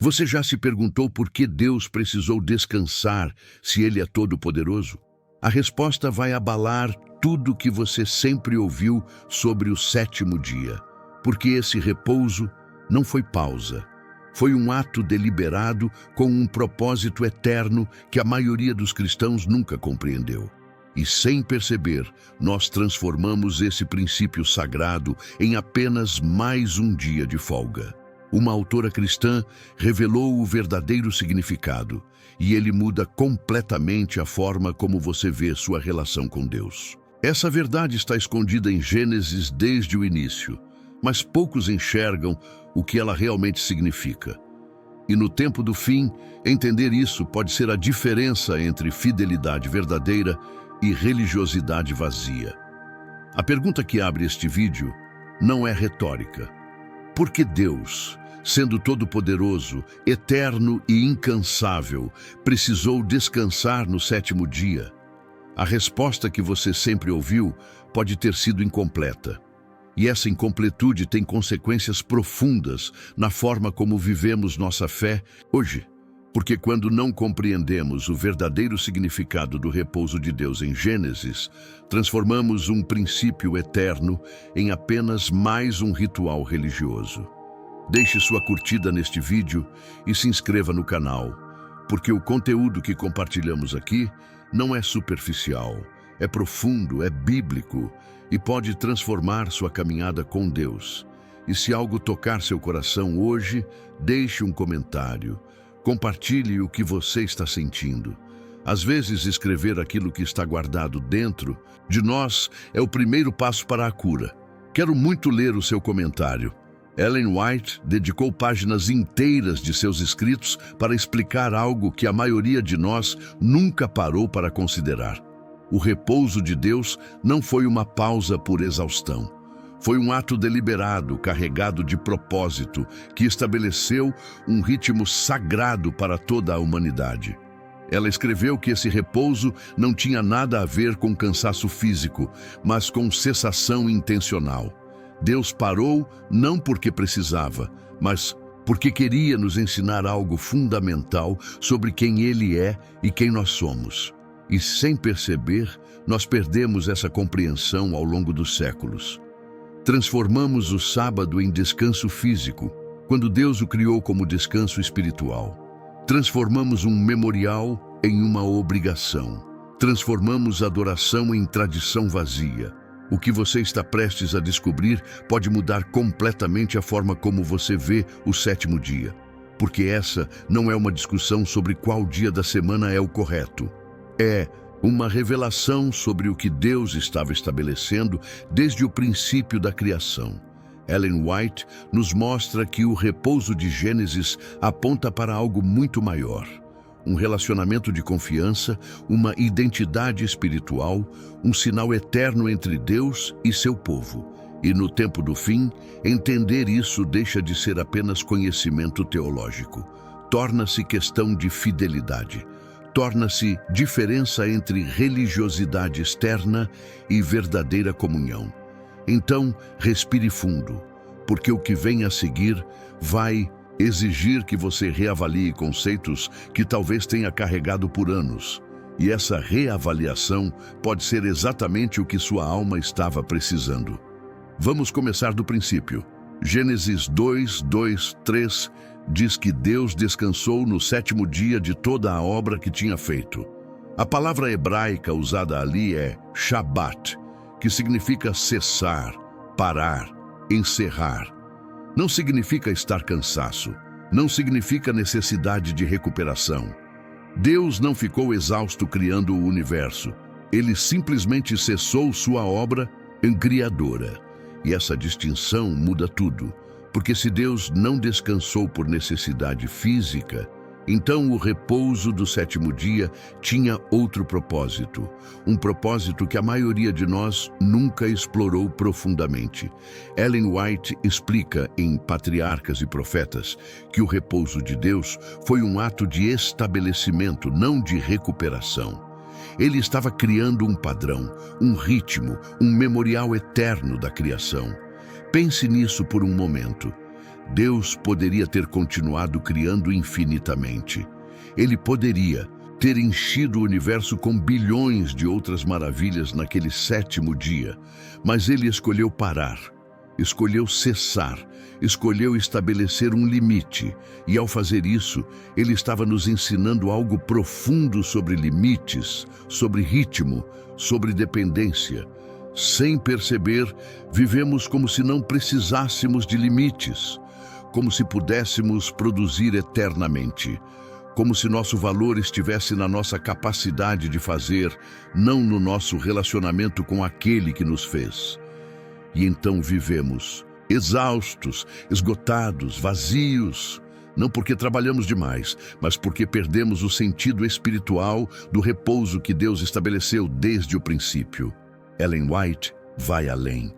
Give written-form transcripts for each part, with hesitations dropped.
Você já se perguntou por que Deus precisou descansar se Ele é todo-poderoso? A resposta vai abalar tudo que você sempre ouviu sobre o sétimo dia, porque esse repouso não foi pausa. Foi um ato deliberado com um propósito eterno que a maioria dos cristãos nunca compreendeu. E sem perceber, nós transformamos esse princípio sagrado em apenas mais um dia de folga. Uma autora cristã revelou o verdadeiro significado, e ele muda completamente a forma como você vê sua relação com Deus. Essa verdade está escondida em Gênesis desde o início, mas poucos enxergam o que ela realmente significa. E no tempo do fim, entender isso pode ser a diferença entre fidelidade verdadeira e religiosidade vazia. A pergunta que abre este vídeo não é retórica. Por que Deus, sendo todo-poderoso, eterno e incansável, precisou descansar no sétimo dia? A resposta que você sempre ouviu pode ter sido incompleta. E essa incompletude tem consequências profundas na forma como vivemos nossa fé hoje. Porque quando não compreendemos o verdadeiro significado do repouso de Deus em Gênesis, transformamos um princípio eterno em apenas mais um ritual religioso. Deixe sua curtida neste vídeo e se inscreva no canal, porque o conteúdo que compartilhamos aqui não é superficial, é profundo, é bíblico e pode transformar sua caminhada com Deus. E se algo tocar seu coração hoje, deixe um comentário. Compartilhe o que você está sentindo. Às vezes, escrever aquilo que está guardado dentro de nós é o primeiro passo para a cura. Quero muito ler o seu comentário. Ellen White dedicou páginas inteiras de seus escritos para explicar algo que a maioria de nós nunca parou para considerar. O repouso de Deus não foi uma pausa por exaustão. Foi um ato deliberado, carregado de propósito, que estabeleceu um ritmo sagrado para toda a humanidade. Ela escreveu que esse repouso não tinha nada a ver com cansaço físico, mas com cessação intencional. Deus parou não porque precisava, mas porque queria nos ensinar algo fundamental sobre quem Ele é e quem nós somos. E sem perceber, nós perdemos essa compreensão ao longo dos séculos. Transformamos o sábado em descanso físico, quando Deus o criou como descanso espiritual. Transformamos um memorial em uma obrigação. Transformamos a adoração em tradição vazia. O que você está prestes a descobrir pode mudar completamente a forma como você vê o sétimo dia. Porque essa não é uma discussão sobre qual dia da semana é o correto. É uma revelação sobre o que Deus estava estabelecendo desde o princípio da criação. Ellen White nos mostra que o repouso de Gênesis aponta para algo muito maior. Um relacionamento de confiança, uma identidade espiritual, um sinal eterno entre Deus e seu povo. E no tempo do fim, entender isso deixa de ser apenas conhecimento teológico. Torna-se questão de fidelidade. Torna-se diferença entre religiosidade externa e verdadeira comunhão. Então, respire fundo, porque o que vem a seguir vai exigir que você reavalie conceitos que talvez tenha carregado por anos. E essa reavaliação pode ser exatamente o que sua alma estava precisando. Vamos começar do princípio. Gênesis 2:3 diz que Deus descansou no sétimo dia de toda a obra que tinha feito. A palavra hebraica usada ali é Shabbat, que significa cessar, parar, encerrar. Não significa estar cansaço, não significa necessidade de recuperação. Deus não ficou exausto criando o universo. Ele simplesmente cessou sua obra criadora. E essa distinção muda tudo, porque se Deus não descansou por necessidade física, então o repouso do sétimo dia tinha outro propósito, um propósito que a maioria de nós nunca explorou profundamente. Ellen White explica em Patriarcas e Profetas que o repouso de Deus foi um ato de estabelecimento, não de recuperação. Ele estava criando um padrão, um ritmo, um memorial eterno da criação. Pense nisso por um momento. Deus poderia ter continuado criando infinitamente. Ele poderia ter enchido o universo com bilhões de outras maravilhas naquele sétimo dia, mas ele escolheu parar, escolheu cessar, escolheu estabelecer um limite, e ao fazer isso, ele estava nos ensinando algo profundo sobre limites, sobre ritmo, sobre dependência. Sem perceber, vivemos como se não precisássemos de limites, como se pudéssemos produzir eternamente, como se nosso valor estivesse na nossa capacidade de fazer, não no nosso relacionamento com aquele que nos fez. E então vivemos exaustos, esgotados, vazios, não porque trabalhamos demais, mas porque perdemos o sentido espiritual do repouso que Deus estabeleceu desde o princípio. Ellen White vai além.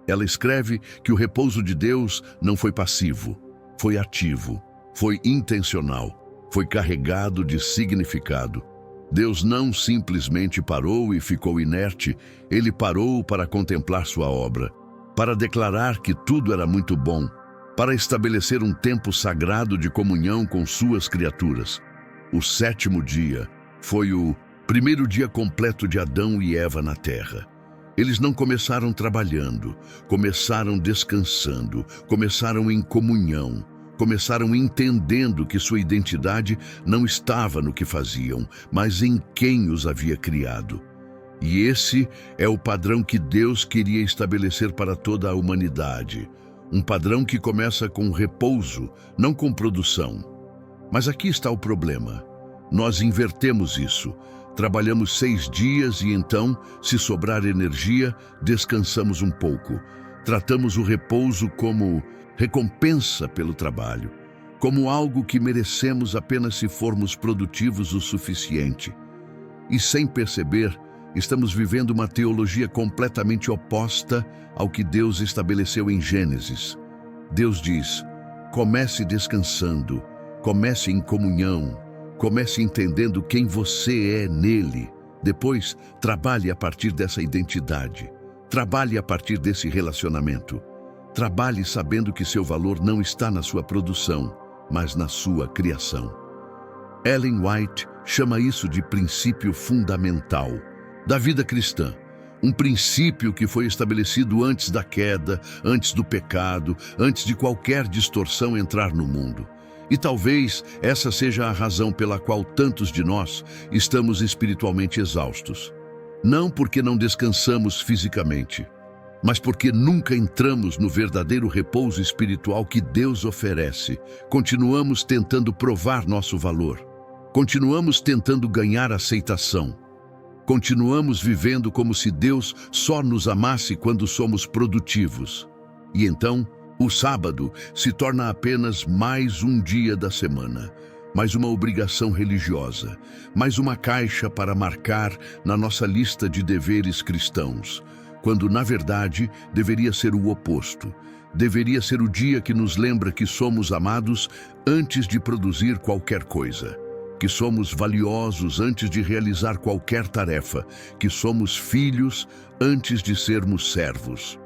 Ela escreve que o repouso de Deus não foi passivo, foi ativo, foi intencional, foi carregado de significado. Deus não simplesmente parou e ficou inerte, ele parou para contemplar sua obra, para declarar que tudo era muito bom, para estabelecer um tempo sagrado de comunhão com suas criaturas. O sétimo dia foi o primeiro dia completo de Adão e Eva na terra. Eles não começaram trabalhando, começaram descansando, começaram em comunhão, começaram entendendo que sua identidade não estava no que faziam, mas em quem os havia criado. E esse é o padrão que Deus queria estabelecer para toda a humanidade. Um padrão que começa com repouso, não com produção. Mas aqui está o problema. Nós invertemos isso. Trabalhamos 6 dias e então, se sobrar energia, descansamos um pouco. Tratamos o repouso como recompensa pelo trabalho, como algo que merecemos apenas se formos produtivos o suficiente. E sem perceber, estamos vivendo uma teologia completamente oposta ao que Deus estabeleceu em Gênesis. Deus diz: comece descansando, comece em comunhão, comece entendendo quem você é nele. Depois, trabalhe a partir dessa identidade. Trabalhe a partir desse relacionamento. Trabalhe sabendo que seu valor não está na sua produção, mas na sua criação. Ellen White chama isso de princípio fundamental da vida cristã. Um princípio que foi estabelecido antes da queda, antes do pecado, antes de qualquer distorção entrar no mundo. E talvez essa seja a razão pela qual tantos de nós estamos espiritualmente exaustos. Não porque não descansamos fisicamente, mas porque nunca entramos no verdadeiro repouso espiritual que Deus oferece. Continuamos tentando provar nosso valor. Continuamos tentando ganhar aceitação. Continuamos vivendo como se Deus só nos amasse quando somos produtivos. E então, o sábado se torna apenas mais um dia da semana, mais uma obrigação religiosa, mais uma caixa para marcar na nossa lista de deveres cristãos, quando, na verdade, deveria ser o oposto. Deveria ser o dia que nos lembra que somos amados antes de produzir qualquer coisa, que somos valiosos antes de realizar qualquer tarefa, que somos filhos antes de sermos servos.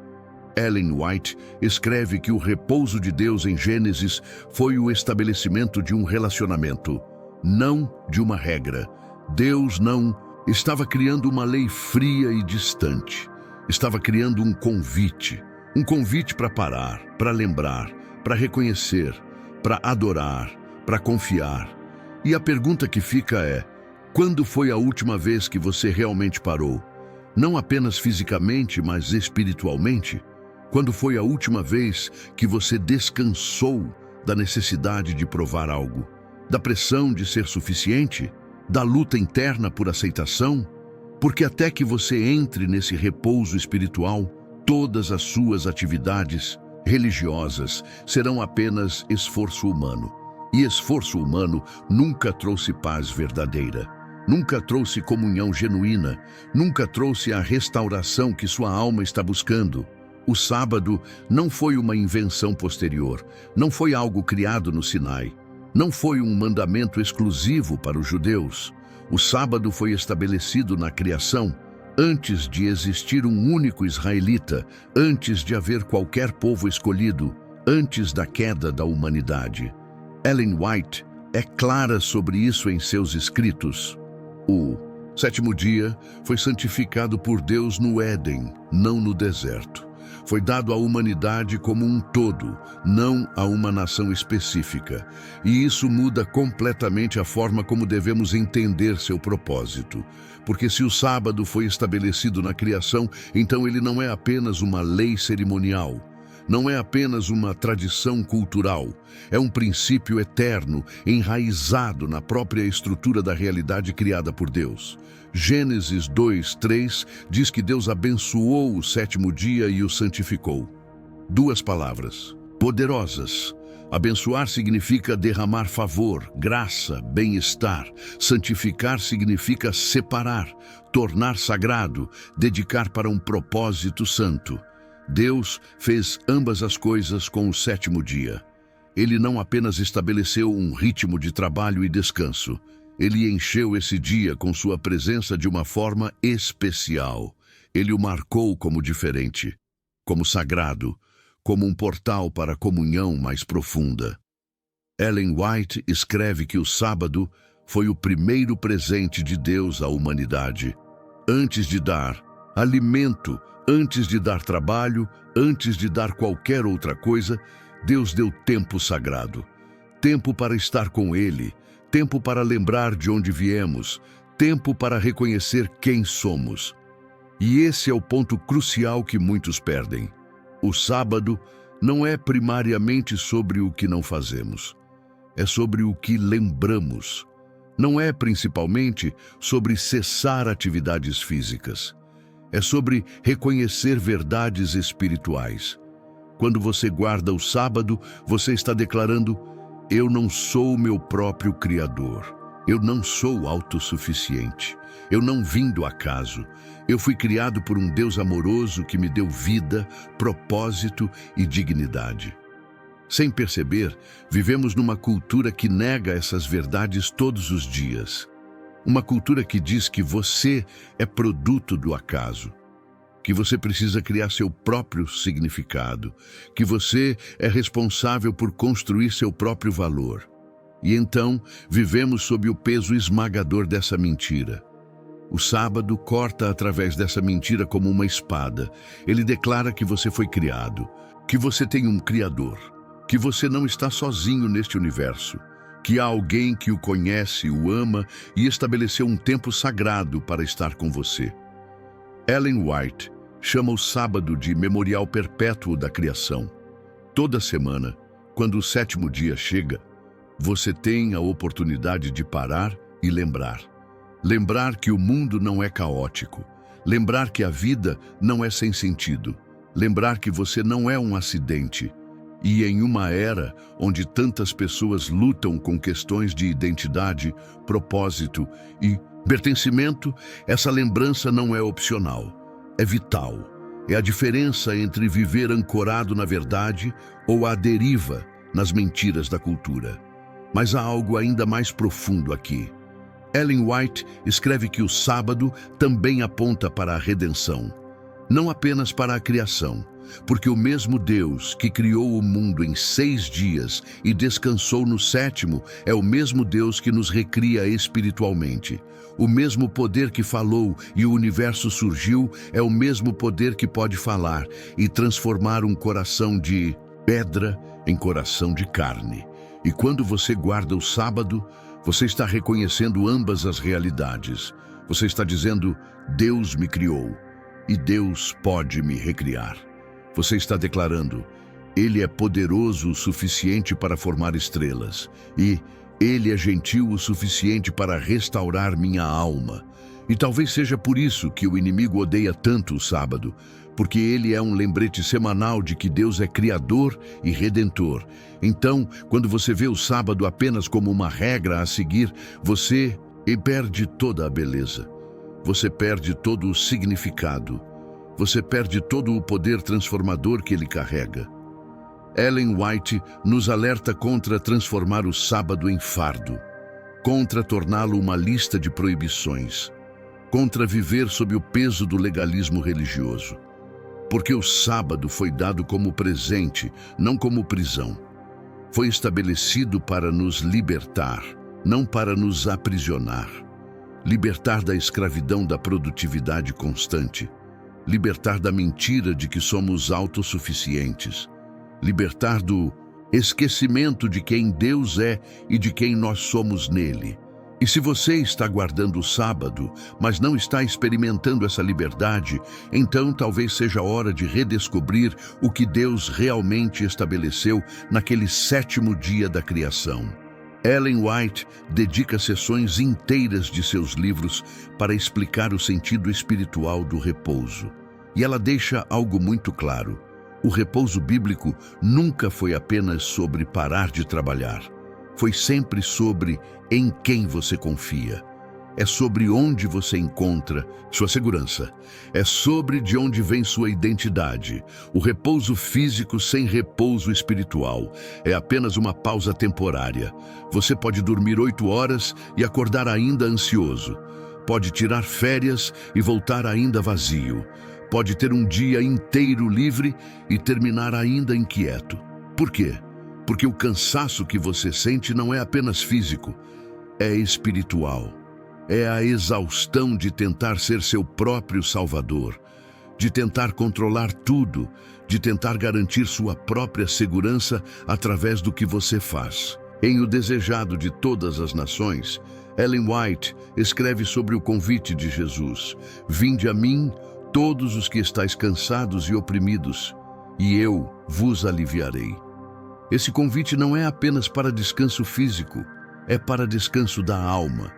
Ellen White escreve que o repouso de Deus em Gênesis foi o estabelecimento de um relacionamento, não de uma regra. Deus não estava criando uma lei fria e distante. Estava criando um convite para parar, para lembrar, para reconhecer, para adorar, para confiar. E a pergunta que fica é: quando foi a última vez que você realmente parou? Não apenas fisicamente, mas espiritualmente? Quando foi a última vez que você descansou da necessidade de provar algo? Da pressão de ser suficiente? Da luta interna por aceitação? Porque até que você entre nesse repouso espiritual, todas as suas atividades religiosas serão apenas esforço humano. E esforço humano nunca trouxe paz verdadeira, nunca trouxe comunhão genuína, nunca trouxe a restauração que sua alma está buscando. O sábado não foi uma invenção posterior, não foi algo criado no Sinai, não foi um mandamento exclusivo para os judeus. O sábado foi estabelecido na criação antes de existir um único israelita, antes de haver qualquer povo escolhido. antes da queda da humanidade. Ellen White é clara sobre isso em seus escritos. O sétimo dia foi santificado por Deus no Éden, não no deserto. Foi dado à humanidade como um todo, não a uma nação específica. E isso muda completamente a forma como devemos entender seu propósito. Porque se o sábado foi estabelecido na criação, então ele não é apenas uma lei cerimonial. Não é apenas uma tradição cultural, é um princípio eterno, enraizado na própria estrutura da realidade criada por Deus. Gênesis 2:3 diz que Deus abençoou o sétimo dia e o santificou. Duas palavras, poderosas. Abençoar significa derramar favor, graça, bem-estar. Santificar significa separar, tornar sagrado, dedicar para um propósito santo. Deus fez ambas as coisas com o sétimo dia. Ele não apenas estabeleceu um ritmo de trabalho e descanso, ele encheu esse dia com sua presença de uma forma especial. Ele o marcou como diferente, como sagrado, como um portal para a comunhão mais profunda. Ellen White escreve que o sábado foi o primeiro presente de Deus à humanidade. Antes de dar alimento, antes de dar trabalho, antes de dar qualquer outra coisa, Deus deu tempo sagrado. Tempo para estar com Ele, tempo para lembrar de onde viemos, tempo para reconhecer quem somos. E esse é o ponto crucial que muitos perdem. O sábado não é primariamente sobre o que não fazemos, é sobre o que lembramos. Não é principalmente sobre cessar atividades físicas. É sobre reconhecer verdades espirituais. Quando você guarda o sábado, você está declarando: eu não sou meu próprio criador. Eu não sou autossuficiente. Eu não vim do acaso. Eu fui criado por um Deus amoroso que me deu vida, propósito e dignidade. Sem perceber, vivemos numa cultura que nega essas verdades todos os dias. Uma cultura que diz que você é produto do acaso, que você precisa criar seu próprio significado, que você é responsável por construir seu próprio valor. E então, vivemos sob o peso esmagador dessa mentira. O sábado corta através dessa mentira como uma espada. Ele declara que você foi criado, que você tem um Criador, que você não está sozinho neste universo, que há alguém que o conhece, o ama e estabeleceu um tempo sagrado para estar com você. Ellen White chama o sábado de memorial perpétuo da criação. Toda semana, quando o sétimo dia chega, você tem a oportunidade de parar e lembrar. Lembrar que o mundo não é caótico. Lembrar que a vida não é sem sentido. Lembrar que você não é um acidente. E em uma era onde tantas pessoas lutam com questões de identidade, propósito e pertencimento, essa lembrança não é opcional, é vital. É a diferença entre viver ancorado na verdade ou à deriva nas mentiras da cultura. Mas há algo ainda mais profundo aqui. Ellen White escreve que o sábado também aponta para a redenção, não apenas para a criação, porque o mesmo Deus que criou o mundo em 6 dias e descansou no sétimo é o mesmo Deus que nos recria espiritualmente. O mesmo poder que falou e o universo surgiu é o mesmo poder que pode falar e transformar um coração de pedra em coração de carne. E quando você guarda o sábado, você está reconhecendo ambas as realidades. Você está dizendo: Deus me criou e Deus pode me recriar. Você está declarando: Ele é poderoso o suficiente para formar estrelas e Ele é gentil o suficiente para restaurar minha alma. E talvez seja por isso que o inimigo odeia tanto o sábado, porque ele é um lembrete semanal de que Deus é criador e redentor. Então, quando você vê o sábado apenas como uma regra a seguir, você perde toda a beleza. Você perde todo o significado. Você perde todo o poder transformador que ele carrega. Ellen White nos alerta contra transformar o sábado em fardo, contra torná-lo uma lista de proibições, contra viver sob o peso do legalismo religioso. Porque o sábado foi dado como presente, não como prisão. Foi estabelecido para nos libertar, não para nos aprisionar. Libertar da escravidão da produtividade constante. Libertar da mentira de que somos autossuficientes. Libertar do esquecimento de quem Deus é e de quem nós somos nele. E se você está guardando o sábado, mas não está experimentando essa liberdade, então talvez seja hora de redescobrir o que Deus realmente estabeleceu naquele 7º dia da criação. Ellen White dedica sessões inteiras de seus livros para explicar o sentido espiritual do repouso. E ela deixa algo muito claro. O repouso bíblico nunca foi apenas sobre parar de trabalhar. Foi sempre sobre em quem você confia. É sobre onde você encontra sua segurança. É sobre de onde vem sua identidade. O repouso físico sem repouso espiritual é apenas uma pausa temporária. Você pode dormir 8 horas e acordar ainda ansioso. Pode tirar férias e voltar ainda vazio. Pode ter um dia inteiro livre e terminar ainda inquieto. Por quê? Porque o cansaço que você sente não é apenas físico, é espiritual. É a exaustão de tentar ser seu próprio salvador, de tentar controlar tudo, de tentar garantir sua própria segurança através do que você faz. Em O Desejado de Todas as Nações, Ellen White escreve sobre o convite de Jesus: "Vinde a mim, todos os que estáis cansados e oprimidos, e eu vos aliviarei." Esse convite não é apenas para descanso físico, é para descanso da alma,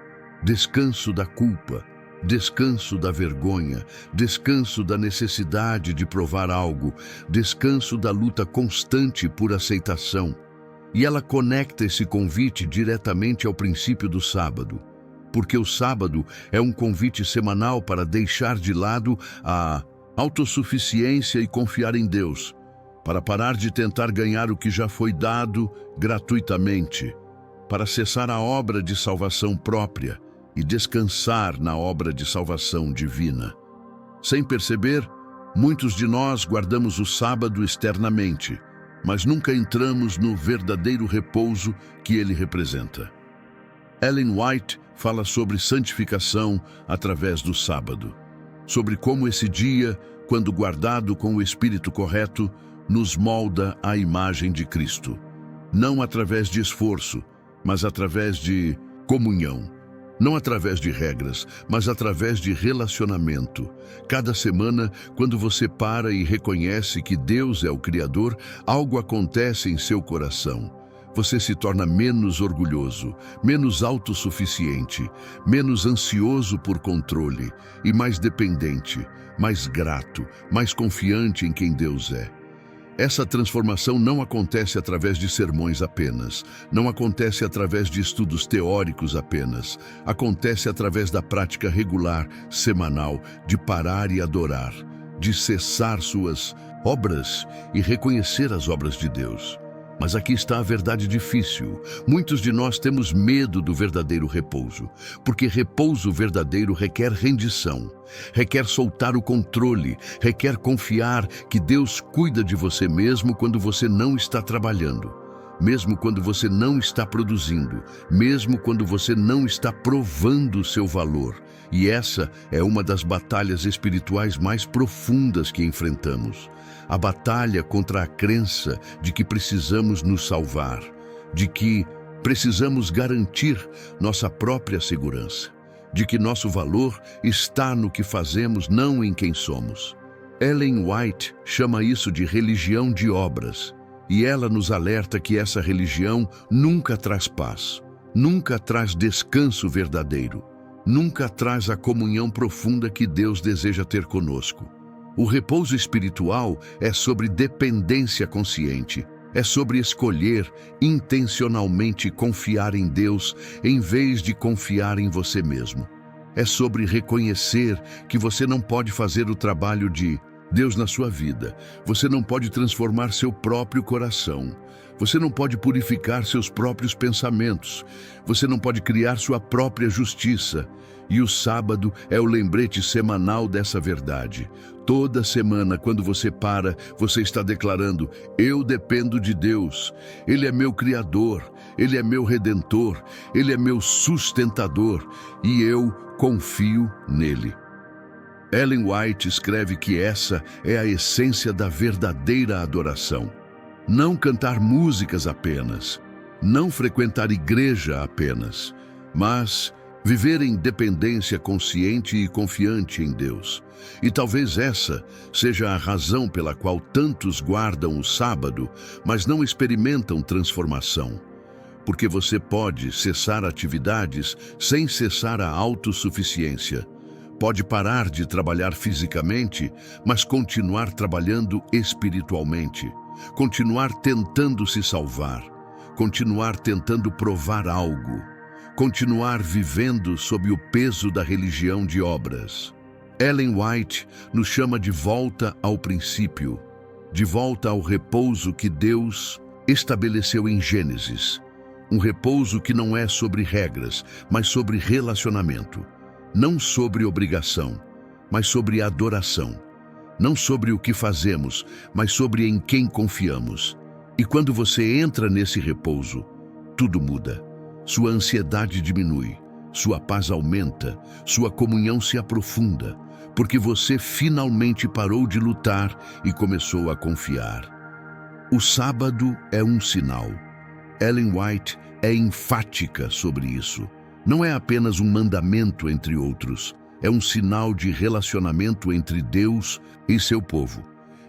descanso da culpa, descanso da vergonha, descanso da necessidade de provar algo, descanso da luta constante por aceitação. E ela conecta esse convite diretamente ao princípio do sábado, porque o sábado é um convite semanal para deixar de lado a autossuficiência e confiar em Deus, para parar de tentar ganhar o que já foi dado gratuitamente, para cessar a obra de salvação própria e descansar na obra de salvação divina. Sem perceber, muitos de nós guardamos o sábado externamente, mas nunca entramos no verdadeiro repouso que ele representa. Ellen White fala sobre santificação através do sábado, sobre como esse dia, quando guardado com o espírito correto, nos molda à imagem de Cristo, não através de esforço, mas através de comunhão, não através de regras, mas através de relacionamento. Cada semana, quando você para e reconhece que Deus é o Criador, algo acontece em seu coração. Você se torna menos orgulhoso, menos autossuficiente, menos ansioso por controle e mais dependente, mais grato, mais confiante em quem Deus é. Essa transformação não acontece através de sermões apenas, não acontece através de estudos teóricos apenas, acontece através da prática regular, semanal, de parar e adorar, de cessar suas obras e reconhecer as obras de Deus. Mas aqui está a verdade difícil. Muitos de nós temos medo do verdadeiro repouso, porque repouso verdadeiro requer rendição, requer soltar o controle, requer confiar que Deus cuida de você mesmo quando você não está trabalhando, mesmo quando você não está produzindo, mesmo quando você não está provando o seu valor. E essa é uma das batalhas espirituais mais profundas que enfrentamos. A batalha contra a crença de que precisamos nos salvar, de que precisamos garantir nossa própria segurança, de que nosso valor está no que fazemos, não em quem somos. Ellen White chama isso de religião de obras, e ela nos alerta que essa religião nunca traz paz, nunca traz descanso verdadeiro, nunca traz a comunhão profunda que Deus deseja ter conosco. O repouso espiritual é sobre dependência consciente, é sobre escolher intencionalmente confiar em Deus em vez de confiar em você mesmo. É sobre reconhecer que você não pode fazer o trabalho de Deus na sua vida. Você não pode transformar seu próprio coração. Você não pode purificar seus próprios pensamentos. Você não pode criar sua própria justiça. E o sábado é o lembrete semanal dessa verdade. Toda semana, quando você para, você está declarando: eu dependo de Deus. Ele é meu Criador, Ele é meu Redentor, Ele é meu sustentador e eu confio nele. Ellen White escreve que essa é a essência da verdadeira adoração. Não cantar músicas apenas, não frequentar igreja apenas, mas viver em dependência consciente e confiante em Deus. E talvez essa seja a razão pela qual tantos guardam o sábado, mas não experimentam transformação. Porque você pode cessar atividades sem cessar a autossuficiência. Pode parar de trabalhar fisicamente, mas continuar trabalhando espiritualmente. Continuar tentando se salvar. Continuar tentando provar algo. Continuar vivendo sob o peso da religião de obras. Ellen White nos chama de volta ao princípio, de volta ao repouso que Deus estabeleceu em Gênesis. Um repouso que não é sobre regras, mas sobre relacionamento. Não sobre obrigação, mas sobre adoração. Não sobre o que fazemos, mas sobre em quem confiamos. E quando você entra nesse repouso, tudo muda. Sua ansiedade diminui, sua paz aumenta, sua comunhão se aprofunda, porque você finalmente parou de lutar e começou a confiar. O sábado é um sinal. Ellen White é enfática sobre isso. Não é apenas um mandamento entre outros, é um sinal de relacionamento entre Deus e seu povo.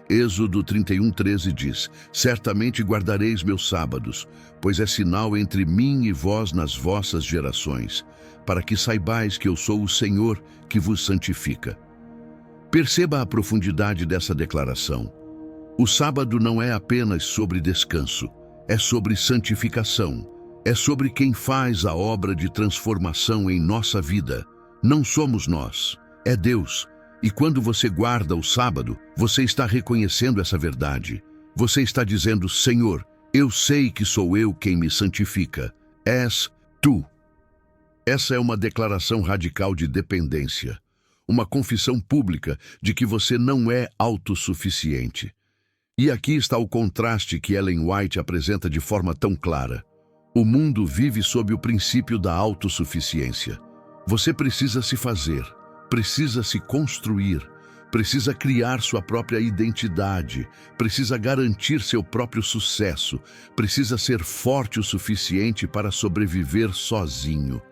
Êxodo 31:13 diz: certamente guardareis meus sábados, pois é sinal entre mim e vós nas vossas gerações, para que saibais que eu sou o Senhor que vos santifica. Perceba a profundidade dessa declaração. O sábado não é apenas sobre descanso, é sobre santificação. É sobre quem faz a obra de transformação em nossa vida. Não somos nós, é Deus. E quando você guarda o sábado, você está reconhecendo essa verdade. Você está dizendo: Senhor, eu sei que sou eu quem me santifica. És tu. Essa é uma declaração radical de dependência. Uma confissão pública de que você não é autossuficiente. E aqui está o contraste que Ellen White apresenta de forma tão clara. O mundo vive sob o princípio da autossuficiência. Você precisa se fazer, precisa se construir, precisa criar sua própria identidade, precisa garantir seu próprio sucesso, precisa ser forte o suficiente para sobreviver sozinho.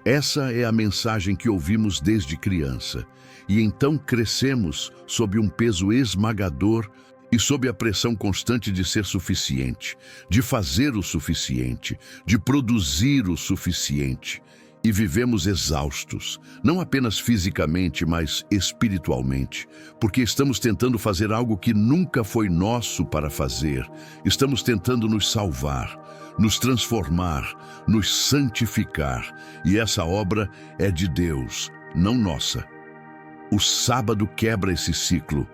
Essa é a mensagem que ouvimos desde criança, e então crescemos sob um peso esmagador e sob a pressão constante de ser suficiente, de fazer o suficiente, de produzir o suficiente. E vivemos exaustos, não apenas fisicamente, mas espiritualmente, porque estamos tentando fazer algo que nunca foi nosso para fazer. Estamos tentando nos salvar, nos transformar, nos santificar. E essa obra é de Deus, não nossa. O sábado quebra esse ciclo.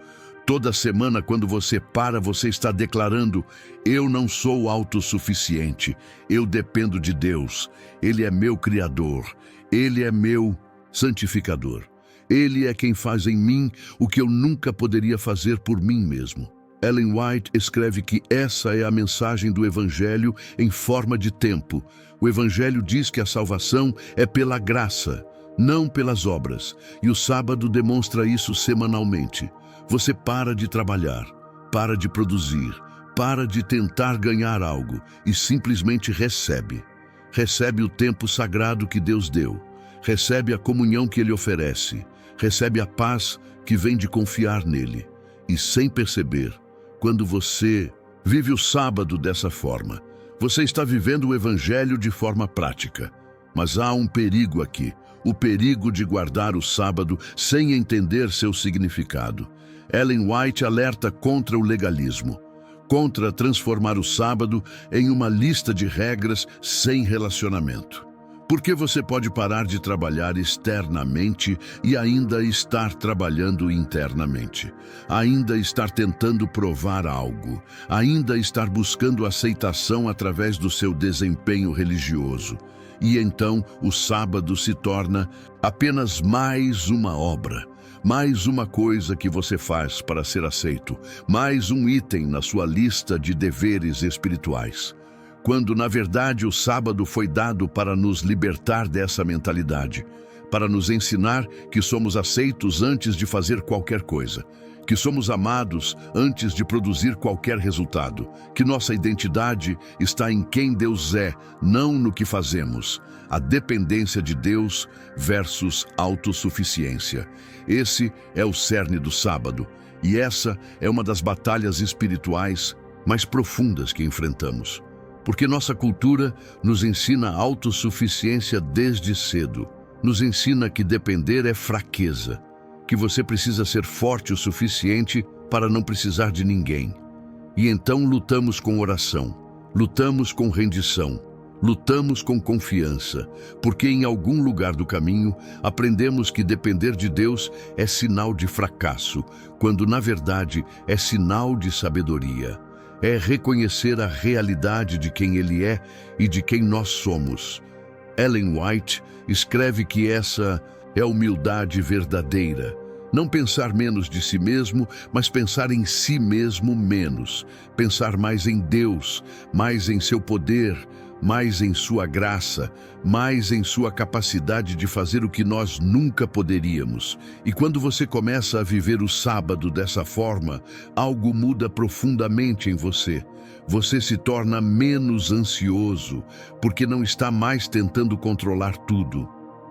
Toda semana, quando você para, você está declarando: eu não sou autossuficiente, eu dependo de Deus. Ele é meu Criador, Ele é meu santificador. Ele é quem faz em mim o que eu nunca poderia fazer por mim mesmo. Ellen White escreve que essa é a mensagem do Evangelho em forma de tempo. O Evangelho diz que a salvação é pela graça, não pelas obras, e o sábado demonstra isso semanalmente. Você para de trabalhar, para de produzir, para de tentar ganhar algo e simplesmente recebe. Recebe o tempo sagrado que Deus deu, recebe a comunhão que Ele oferece, recebe a paz que vem de confiar nele. E sem perceber, quando você vive o sábado dessa forma, você está vivendo o Evangelho de forma prática. Mas há um perigo aqui, o perigo de guardar o sábado sem entender seu significado. Ellen White alerta contra o legalismo, contra transformar o sábado em uma lista de regras sem relacionamento. Porque você pode parar de trabalhar externamente e ainda estar trabalhando internamente, ainda estar tentando provar algo, ainda estar buscando aceitação através do seu desempenho religioso. E então o sábado se torna apenas mais uma obra, Mais uma coisa que você faz para ser aceito, mais um item na sua lista de deveres espirituais. Quando, na verdade, o sábado foi dado para nos libertar dessa mentalidade, para nos ensinar que somos aceitos antes de fazer qualquer coisa, que somos amados antes de produzir qualquer resultado, que nossa identidade está em quem Deus é, não no que fazemos. A dependência de Deus versus autossuficiência. Esse é o cerne do sábado, e essa é uma das batalhas espirituais mais profundas que enfrentamos. Porque nossa cultura nos ensina a autossuficiência desde cedo. Nos ensina que depender é fraqueza, que você precisa ser forte o suficiente para não precisar de ninguém. E então lutamos com oração, lutamos com rendição, lutamos com confiança, porque em algum lugar do caminho aprendemos que depender de Deus é sinal de fracasso, quando na verdade é sinal de sabedoria. É reconhecer a realidade de quem Ele é e de quem nós somos. Ellen White escreve que essa é a humildade verdadeira. Não pensar menos de si mesmo, mas pensar em si mesmo menos. Pensar mais em Deus, mais em seu poder, mais em sua graça, mais em sua capacidade de fazer o que nós nunca poderíamos. E quando você começa a viver o sábado dessa forma, algo muda profundamente em você. Você se torna menos ansioso, porque não está mais tentando controlar tudo.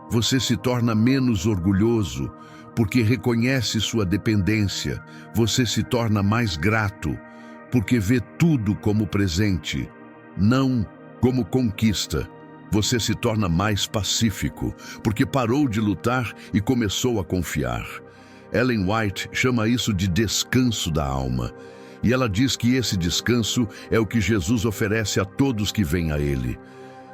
Você se torna menos orgulhoso, porque reconhece sua dependência. Você se torna mais grato, porque vê tudo como presente, não como conquista. Você se torna mais pacífico, porque parou de lutar e começou a confiar. Ellen White chama isso de descanso da alma. E ela diz que esse descanso é o que Jesus oferece a todos que vêm a Ele.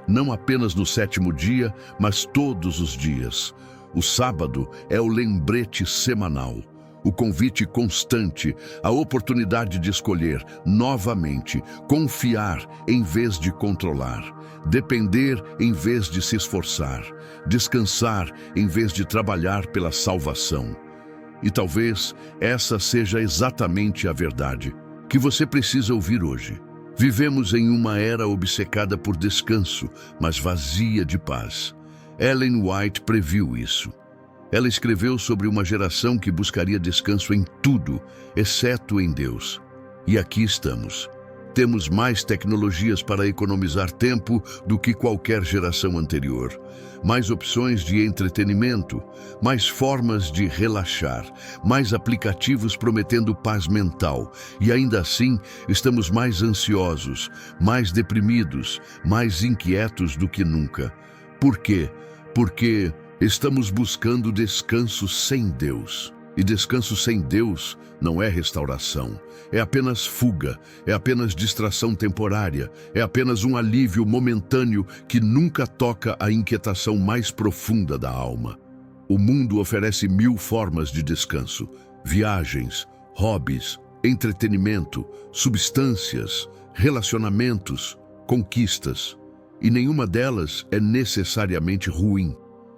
Não apenas no sétimo dia, mas todos os dias. O sábado é o lembrete semanal, o convite constante, a oportunidade de escolher novamente, confiar em vez de controlar, depender em vez de se esforçar, descansar em vez de trabalhar pela salvação. E talvez essa seja exatamente a verdade que você precisa ouvir hoje. Vivemos em uma era obcecada por descanso, mas vazia de paz. Ellen White previu isso. Ela escreveu sobre uma geração que buscaria descanso em tudo, exceto em Deus. E aqui estamos. Temos mais tecnologias para economizar tempo do que qualquer geração anterior. Mais opções de entretenimento, mais formas de relaxar, mais aplicativos prometendo paz mental. E ainda assim, estamos mais ansiosos, mais deprimidos, mais inquietos do que nunca. Por quê? Porque estamos buscando descanso sem Deus. E descanso sem Deus não é restauração, é apenas fuga, é apenas distração temporária, é apenas um alívio momentâneo que nunca toca a inquietação mais profunda da alma. O mundo oferece 1000 formas de descanso: viagens, hobbies, entretenimento, substâncias, relacionamentos, conquistas. E nenhuma delas é necessariamente ruim,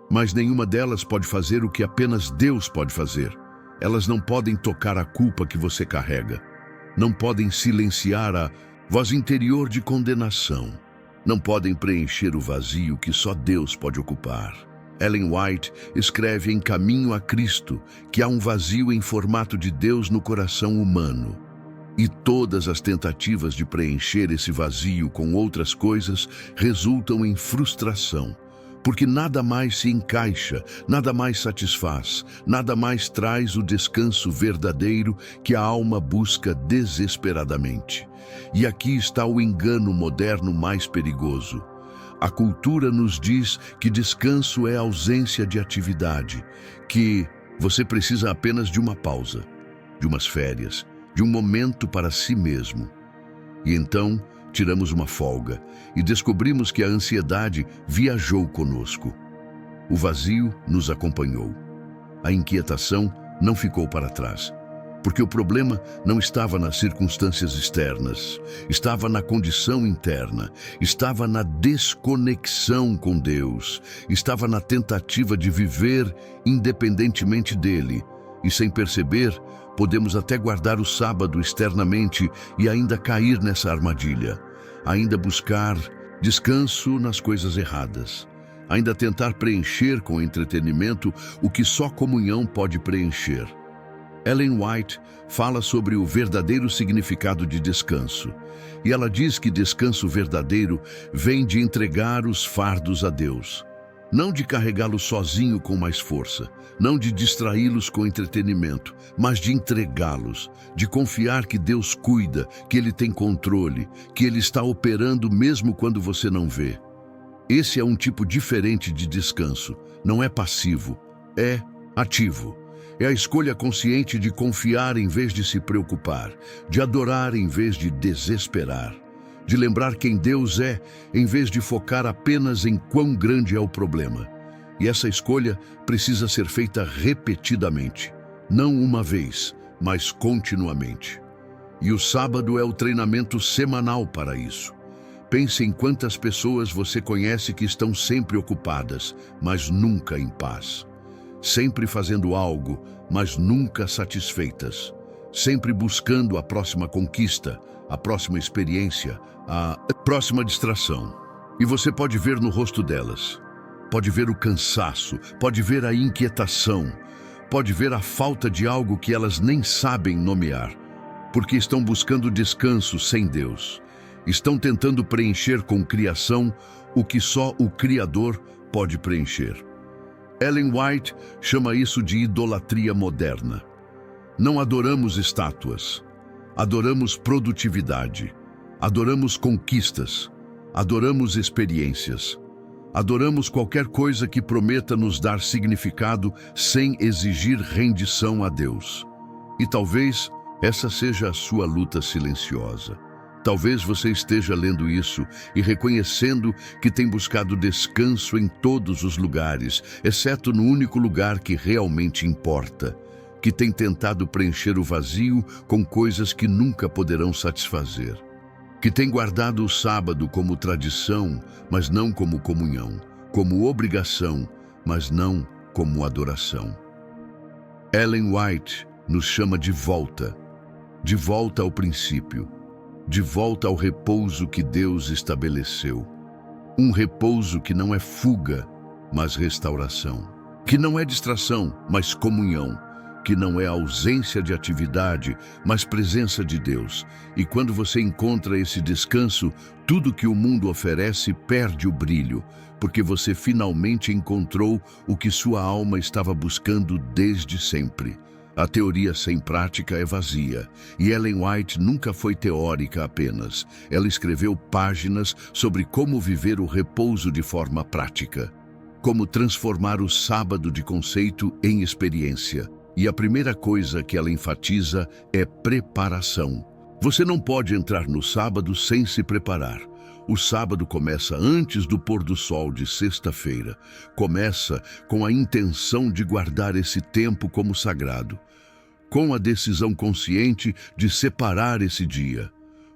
mas nenhuma delas pode fazer o que apenas Deus pode fazer. Elas não podem tocar a culpa que você carrega. Não podem silenciar a voz interior de condenação. Não podem preencher o vazio que só Deus pode ocupar. Ellen White escreve em Caminho a Cristo que há um vazio em formato de Deus no coração humano. E todas as tentativas de preencher esse vazio com outras coisas resultam em frustração. Porque nada mais se encaixa, nada mais satisfaz, nada mais traz o descanso verdadeiro que a alma busca desesperadamente. E aqui está o engano moderno mais perigoso. A cultura nos diz que descanso é ausência de atividade, que você precisa apenas de uma pausa, de umas férias, de um momento para si mesmo. E então, tiramos uma folga e descobrimos que a ansiedade viajou conosco. O vazio nos acompanhou. A inquietação não ficou para trás. Porque o problema não estava nas circunstâncias externas, estava na condição interna, estava na desconexão com Deus, estava na tentativa de viver independentemente dele, E sem perceber, podemos até guardar o sábado externamente e ainda cair nessa armadilha, ainda buscar descanso nas coisas erradas, ainda tentar preencher com entretenimento o que só comunhão pode preencher. Ellen White fala sobre o verdadeiro significado de descanso, e ela diz que descanso verdadeiro vem de entregar os fardos a Deus, não de carregá-los sozinho com mais força, não de distraí-los com entretenimento, mas de entregá-los, de confiar que Deus cuida, que Ele tem controle, que Ele está operando mesmo quando você não vê. Esse é um tipo diferente de descanso, não é passivo, é ativo. É a escolha consciente de confiar em vez de se preocupar, de adorar em vez de desesperar, de lembrar quem Deus é em vez de focar apenas em quão grande é o problema. E essa escolha precisa ser feita repetidamente, não uma vez, mas continuamente. E o sábado é o treinamento semanal para isso. Pense em quantas pessoas você conhece que estão sempre ocupadas, mas nunca em paz. Sempre fazendo algo, mas nunca satisfeitas. Sempre buscando a próxima conquista, a próxima experiência, a próxima distração. E você pode ver no rosto delas. Pode ver o cansaço, pode ver a inquietação, pode ver a falta de algo que elas nem sabem nomear, porque estão buscando descanso sem Deus. Estão tentando preencher com criação o que só o Criador pode preencher. Ellen White chama isso de idolatria moderna. Não adoramos estátuas, adoramos produtividade, adoramos conquistas, adoramos experiências, adoramos qualquer coisa que prometa nos dar significado sem exigir rendição a Deus. E talvez essa seja a sua luta silenciosa. Talvez você esteja lendo isso e reconhecendo que tem buscado descanso em todos os lugares, exceto no único lugar que realmente importa, que tem tentado preencher o vazio com coisas que nunca poderão satisfazer, que tem guardado o sábado como tradição, mas não como comunhão, como obrigação, mas não como adoração. Ellen White nos chama de volta ao princípio, de volta ao repouso que Deus estabeleceu. Um repouso que não é fuga, mas restauração. Que não é distração, mas comunhão. Que não é ausência de atividade, mas presença de Deus. E quando você encontra esse descanso, tudo que o mundo oferece perde o brilho, porque você finalmente encontrou o que sua alma estava buscando desde sempre. A teoria sem prática é vazia, e Ellen White nunca foi teórica apenas. Ela escreveu páginas sobre como viver o repouso de forma prática, como transformar o sábado de conceito em experiência. E a primeira coisa que ela enfatiza é preparação. Você não pode entrar no sábado sem se preparar. O sábado começa antes do pôr do sol de sexta-feira. Começa com a intenção de guardar esse tempo como sagrado, com a decisão consciente de separar esse dia,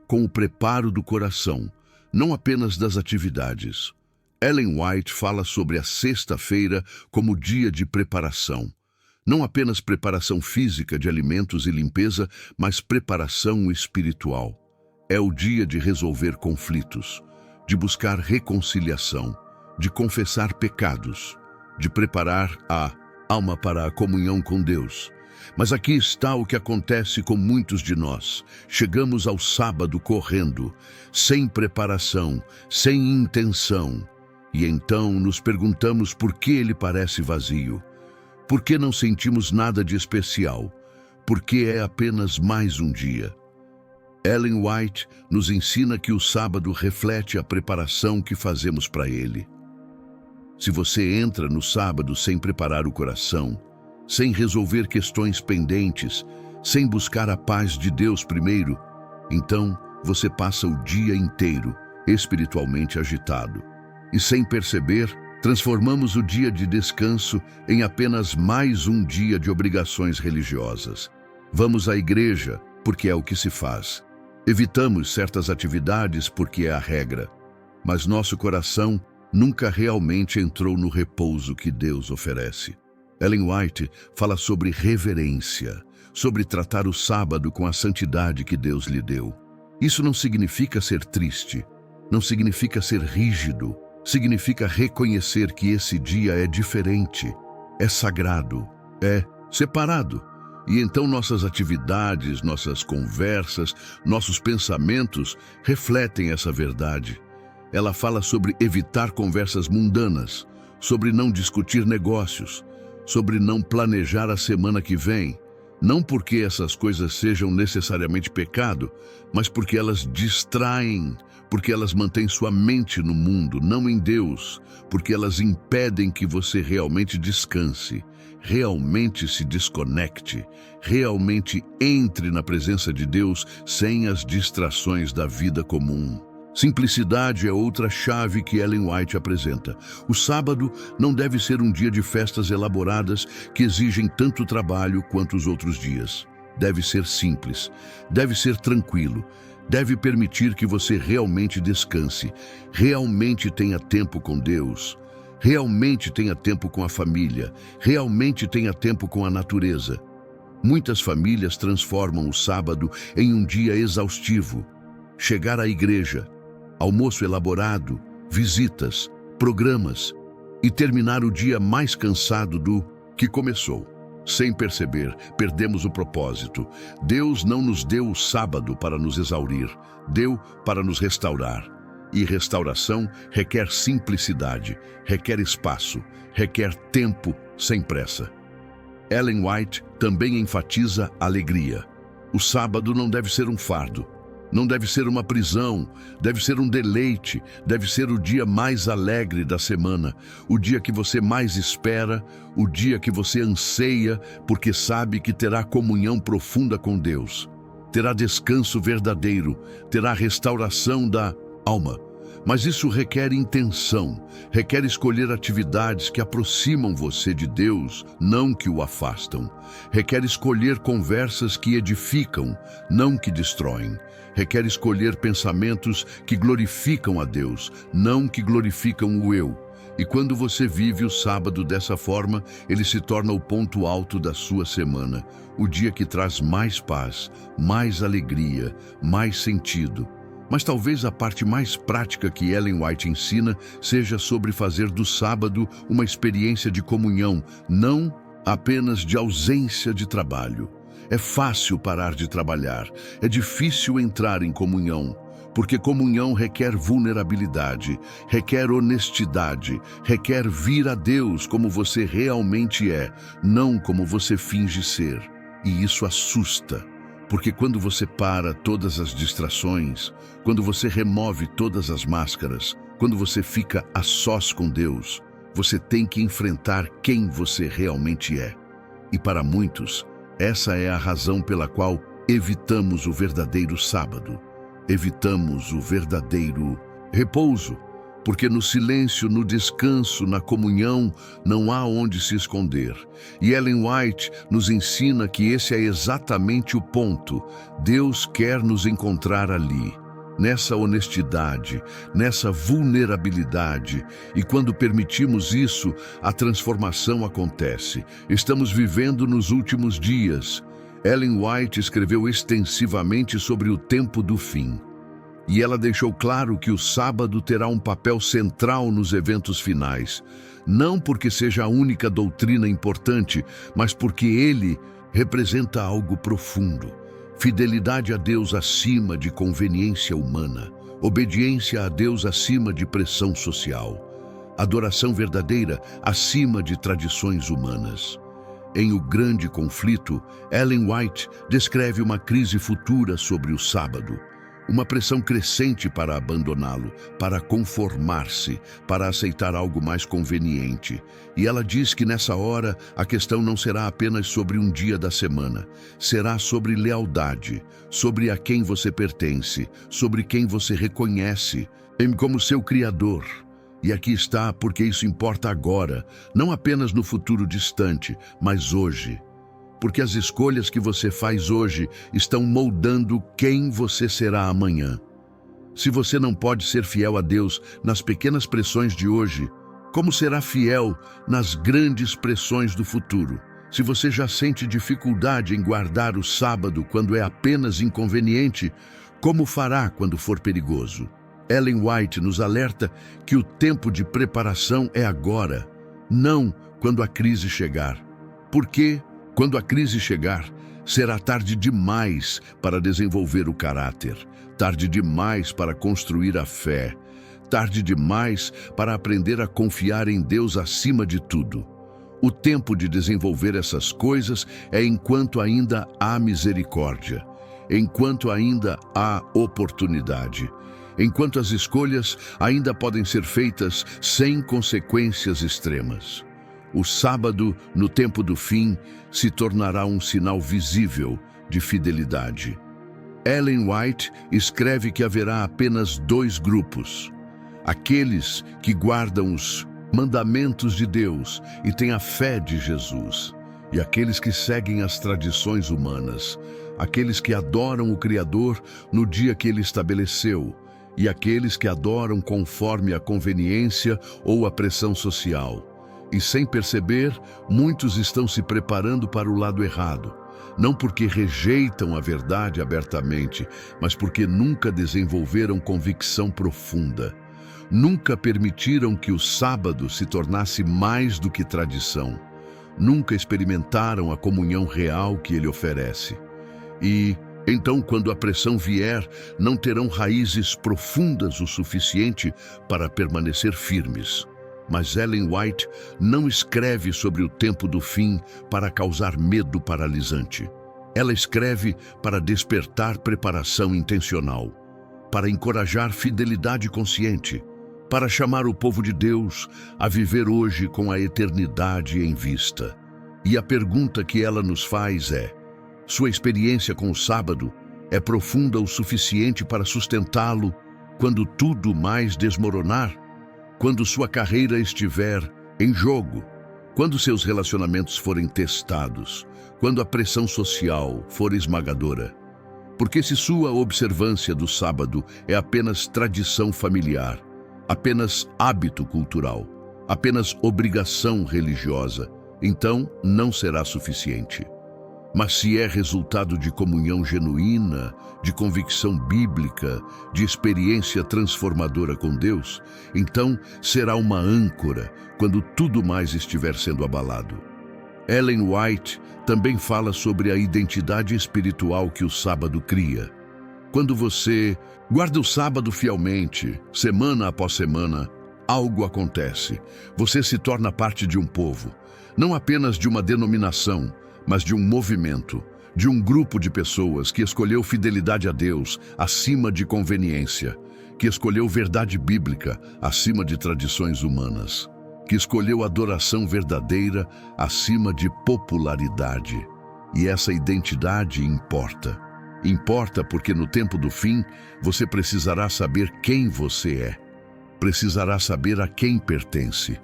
com o preparo do coração, não apenas das atividades. Ellen White fala sobre a sexta-feira como dia de preparação. Não apenas preparação física de alimentos e limpeza, mas preparação espiritual. É o dia de resolver conflitos, de buscar reconciliação, de confessar pecados, de preparar a alma para a comunhão com Deus. Mas aqui está o que acontece com muitos de nós. Chegamos ao sábado correndo, sem preparação, sem intenção. E então nos perguntamos por que ele parece vazio. Por que não sentimos nada de especial? Por que é apenas mais um dia? Ellen White nos ensina que o sábado reflete a preparação que fazemos para ele. Se você entra no sábado sem preparar o coração, sem resolver questões pendentes, sem buscar a paz de Deus primeiro, então você passa o dia inteiro espiritualmente agitado. E sem perceber, transformamos o dia de descanso em apenas mais um dia de obrigações religiosas. Vamos à igreja porque é o que se faz. Evitamos certas atividades porque é a regra, mas nosso coração nunca realmente entrou no repouso que Deus oferece. Ellen White fala sobre reverência, sobre tratar o sábado com a santidade que Deus lhe deu. Isso não significa ser triste, não significa ser rígido, significa reconhecer que esse dia é diferente, é sagrado, é separado. E então nossas atividades, nossas conversas, nossos pensamentos refletem essa verdade. Ela fala sobre evitar conversas mundanas, sobre não discutir negócios, sobre não planejar a semana que vem, não porque essas coisas sejam necessariamente pecado, mas porque elas distraem, porque elas mantêm sua mente no mundo, não em Deus, porque elas impedem que você realmente descanse, realmente se desconecte, realmente entre na presença de Deus sem as distrações da vida comum. Simplicidade é outra chave que Ellen White apresenta. O sábado não deve ser um dia de festas elaboradas que exigem tanto trabalho quanto os outros dias. Deve ser simples, deve ser tranquilo, deve permitir que você realmente descanse, realmente tenha tempo com Deus, realmente tenha tempo com a família, realmente tenha tempo com a natureza. Muitas famílias transformam o sábado em um dia exaustivo. Chegar à igreja, almoço elaborado, visitas, programas e terminar o dia mais cansado do que começou. Sem perceber, perdemos o propósito. Deus não nos deu o sábado para nos exaurir, deu para nos restaurar. E restauração requer simplicidade, requer espaço, requer tempo sem pressa. Ellen White também enfatiza alegria. O sábado não deve ser um fardo. Não deve ser uma prisão, deve ser um deleite, deve ser o dia mais alegre da semana, o dia que você mais espera, o dia que você anseia, porque sabe que terá comunhão profunda com Deus, terá descanso verdadeiro, terá restauração da alma. Mas isso requer intenção, requer escolher atividades que aproximam você de Deus, não que o afastam. Requer escolher conversas que edificam, não que destroem. Requer escolher pensamentos que glorificam a Deus, não que glorificam o eu. E quando você vive o sábado dessa forma, ele se torna o ponto alto da sua semana, o dia que traz mais paz, mais alegria, mais sentido. Mas talvez a parte mais prática que Ellen White ensina seja sobre fazer do sábado uma experiência de comunhão, não apenas de ausência de trabalho. É fácil parar de trabalhar, é difícil entrar em comunhão, porque comunhão requer vulnerabilidade, requer honestidade, requer vir a Deus como você realmente é, não como você finge ser. E isso assusta. Porque quando você para todas as distrações, quando você remove todas as máscaras, quando você fica a sós com Deus, você tem que enfrentar quem você realmente é. E para muitos, essa é a razão pela qual evitamos o verdadeiro sábado, evitamos o verdadeiro repouso, porque no silêncio, no descanso, na comunhão, não há onde se esconder. E Ellen White nos ensina que esse é exatamente o ponto. Deus quer nos encontrar ali, nessa honestidade, nessa vulnerabilidade. E quando permitimos isso, a transformação acontece. Estamos vivendo nos últimos dias. Ellen White escreveu extensivamente sobre o tempo do fim. E ela deixou claro que o sábado terá um papel central nos eventos finais, não porque seja a única doutrina importante, mas porque ele representa algo profundo. Fidelidade a Deus acima de conveniência humana, obediência a Deus acima de pressão social, adoração verdadeira acima de tradições humanas. Em O Grande Conflito, Ellen White descreve uma crise futura sobre o sábado. Uma pressão crescente para abandoná-lo, para conformar-se, para aceitar algo mais conveniente. E ela diz que nessa hora a questão não será apenas sobre um dia da semana, será sobre lealdade, sobre a quem você pertence, sobre quem você reconhece como seu Criador. E aqui está porque isso importa agora, não apenas no futuro distante, mas hoje. Porque as escolhas que você faz hoje estão moldando quem você será amanhã. Se você não pode ser fiel a Deus nas pequenas pressões de hoje, Como será fiel nas grandes pressões do futuro? Se você já sente dificuldade em guardar o sábado quando é apenas inconveniente, como fará quando for perigoso? Ellen White nos alerta que o tempo de preparação é agora, não quando a crise chegar. Porque, quando a crise chegar, será tarde demais para desenvolver o caráter, tarde demais para construir a fé, tarde demais para aprender a confiar em Deus acima de tudo. O tempo de desenvolver essas coisas é enquanto ainda há misericórdia, enquanto ainda há oportunidade, enquanto as escolhas ainda podem ser feitas sem consequências extremas. O sábado, no tempo do fim, se tornará um sinal visível de fidelidade. Ellen White escreve que haverá apenas dois grupos: aqueles que guardam os mandamentos de Deus e têm a fé de Jesus, e aqueles que seguem as tradições humanas, aqueles que adoram o Criador no dia que Ele estabeleceu, e aqueles que adoram conforme a conveniência ou a pressão social. E sem perceber, muitos estão se preparando para o lado errado, não porque rejeitam a verdade abertamente, mas porque nunca desenvolveram convicção profunda. Nunca permitiram que o sábado se tornasse mais do que tradição. Nunca experimentaram a comunhão real que ele oferece. E, então, quando a pressão vier, não terão raízes profundas o suficiente para permanecer firmes. Mas Ellen White não escreve sobre o tempo do fim para causar medo paralisante. Ela escreve para despertar preparação intencional, para encorajar fidelidade consciente, para chamar o povo de Deus a viver hoje com a eternidade em vista. E a pergunta que ela nos faz é: sua experiência com o sábado é profunda o suficiente para sustentá-lo quando tudo mais desmoronar? Quando sua carreira estiver em jogo, quando seus relacionamentos forem testados, quando a pressão social for esmagadora? Porque se sua observância do sábado é apenas tradição familiar, apenas hábito cultural, apenas obrigação religiosa, então não será suficiente. Mas se é resultado de comunhão genuína, de convicção bíblica, de experiência transformadora com Deus, então será uma âncora quando tudo mais estiver sendo abalado. Ellen White também fala sobre a identidade espiritual que o sábado cria. Quando você guarda o sábado fielmente, semana após semana, algo acontece. Você se torna parte de um povo, não apenas de uma denominação, mas de um movimento, de um grupo de pessoas que escolheu fidelidade a Deus acima de conveniência, que escolheu verdade bíblica acima de tradições humanas, que escolheu adoração verdadeira acima de popularidade. E essa identidade importa. Importa porque no tempo do fim, você precisará saber quem você é. Precisará saber a quem pertence.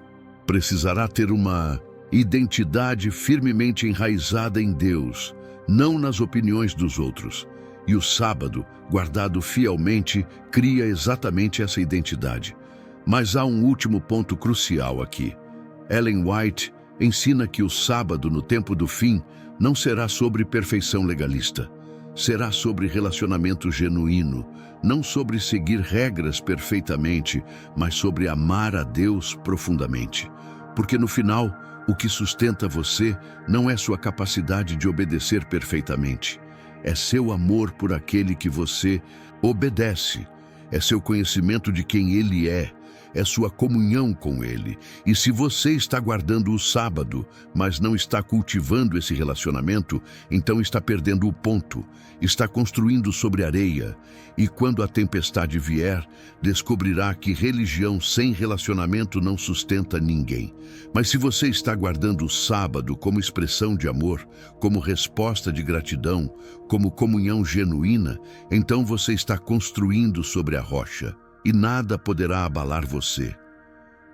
Precisará ter uma identidade firmemente enraizada em Deus, não nas opiniões dos outros. E o sábado, guardado fielmente, cria exatamente essa identidade. Mas há um último ponto crucial aqui. Ellen White ensina que o sábado, no tempo do fim, não será sobre perfeição legalista. Será sobre relacionamento genuíno, não sobre seguir regras perfeitamente, mas sobre amar a Deus profundamente. Porque no final, o que sustenta você não é sua capacidade de obedecer perfeitamente. É seu amor por aquele que você obedece. É seu conhecimento de quem Ele é sua comunhão com Ele. E se você está guardando o sábado, mas não está cultivando esse relacionamento, então está perdendo o ponto, está construindo sobre areia. E quando a tempestade vier, descobrirá que religião sem relacionamento não sustenta ninguém. Mas se você está guardando o sábado como expressão de amor, como resposta de gratidão, como comunhão genuína, então você está construindo sobre a rocha. E nada poderá abalar você.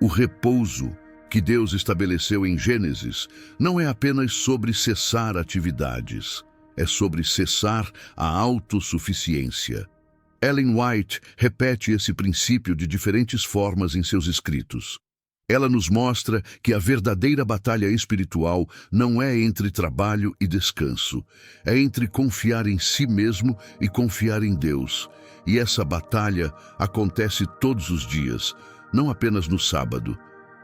O repouso que Deus estabeleceu em Gênesis não é apenas sobre cessar atividades, é sobre cessar a autossuficiência. Ellen White repete esse princípio de diferentes formas em seus escritos. Ela nos mostra que a verdadeira batalha espiritual não é entre trabalho e descanso, é entre confiar em si mesmo e confiar em Deus. E essa batalha acontece todos os dias, não apenas no sábado.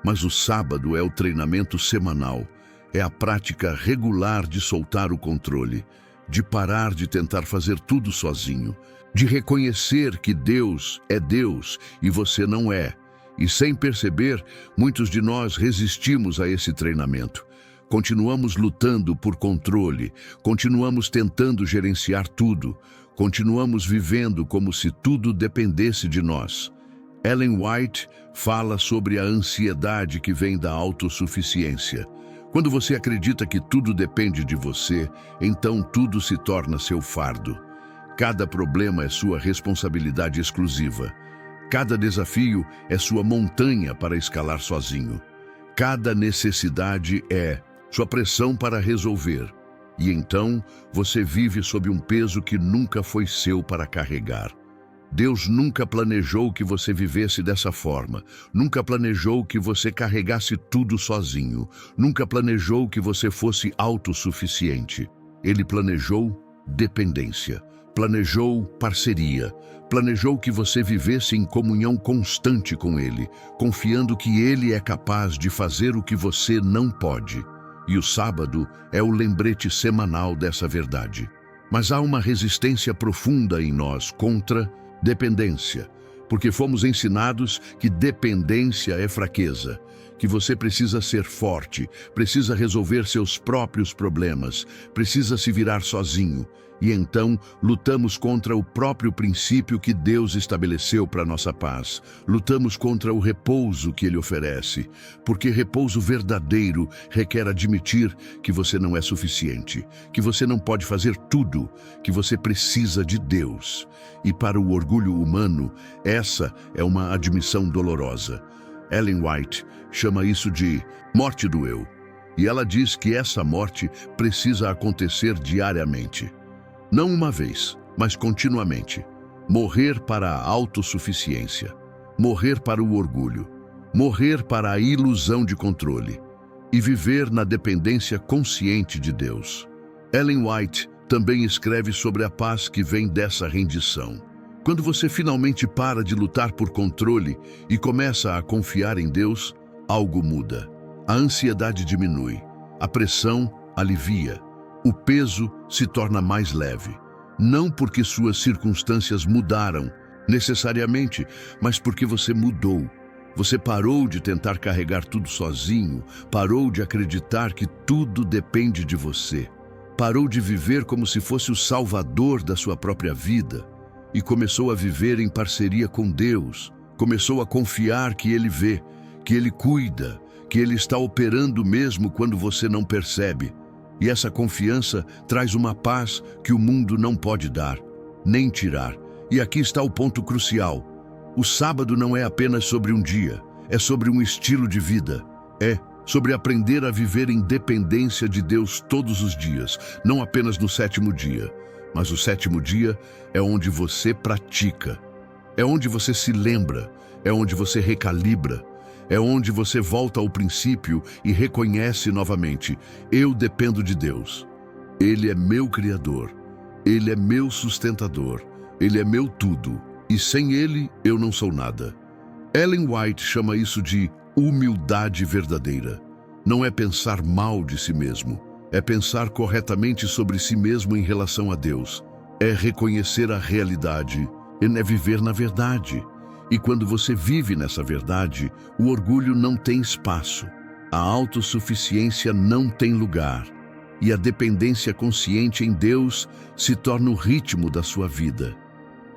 Mas o sábado é o treinamento semanal, é a prática regular de soltar o controle, de parar de tentar fazer tudo sozinho, de reconhecer que Deus é Deus e você não é. E sem perceber, muitos de nós resistimos a esse treinamento. Continuamos lutando por controle, continuamos tentando gerenciar tudo, continuamos vivendo como se tudo dependesse de nós. Ellen White fala sobre a ansiedade que vem da autossuficiência. Quando você acredita que tudo depende de você, então tudo se torna seu fardo. Cada problema é sua responsabilidade exclusiva. Cada desafio é sua montanha para escalar sozinho. Cada necessidade é sua pressão para resolver. E então você vive sob um peso que nunca foi seu para carregar. Deus nunca planejou que você vivesse dessa forma, nunca planejou que você carregasse tudo sozinho, nunca planejou que você fosse autossuficiente. Ele planejou dependência, planejou parceria, planejou que você vivesse em comunhão constante com Ele, confiando que Ele é capaz de fazer o que você não pode. E o sábado é o lembrete semanal dessa verdade. Mas há uma resistência profunda em nós contra dependência, porque fomos ensinados que dependência é fraqueza, que você precisa ser forte, precisa resolver seus próprios problemas, precisa se virar sozinho. E então lutamos contra o próprio princípio que Deus estabeleceu para nossa paz. Lutamos contra o repouso que Ele oferece, porque repouso verdadeiro requer admitir que você não é suficiente, que você não pode fazer tudo, que você precisa de Deus. E para o orgulho humano, essa é uma admissão dolorosa. Ellen White chama isso de morte do eu. E ela diz que essa morte precisa acontecer diariamente. Não uma vez, mas continuamente. Morrer para a autossuficiência, morrer para o orgulho, morrer para a ilusão de controle e viver na dependência consciente de Deus. Ellen White também escreve sobre a paz que vem dessa rendição. Quando você finalmente para de lutar por controle e começa a confiar em Deus, algo muda. A ansiedade diminui, a pressão alivia. O peso se torna mais leve, não porque suas circunstâncias mudaram, necessariamente, mas porque você mudou. Você parou de tentar carregar tudo sozinho, parou de acreditar que tudo depende de você, parou de viver como se fosse o salvador da sua própria vida e começou a viver em parceria com Deus, começou a confiar que Ele vê, que Ele cuida, que Ele está operando mesmo quando você não percebe. E essa confiança traz uma paz que o mundo não pode dar, nem tirar. E aqui está o ponto crucial. O sábado não é apenas sobre um dia, é sobre um estilo de vida. É sobre aprender a viver em dependência de Deus todos os dias, não apenas no sétimo dia. Mas o sétimo dia é onde você pratica, é onde você se lembra, é onde você recalibra. É onde você volta ao princípio e reconhece novamente: eu dependo de Deus. Ele é meu Criador, Ele é meu sustentador, Ele é meu tudo, e sem Ele eu não sou nada. Ellen White chama isso de humildade verdadeira. Não é pensar mal de si mesmo, é pensar corretamente sobre si mesmo em relação a Deus. É reconhecer a realidade, é viver na verdade. E quando você vive nessa verdade, o orgulho não tem espaço, a autossuficiência não tem lugar, e a dependência consciente em Deus se torna o ritmo da sua vida.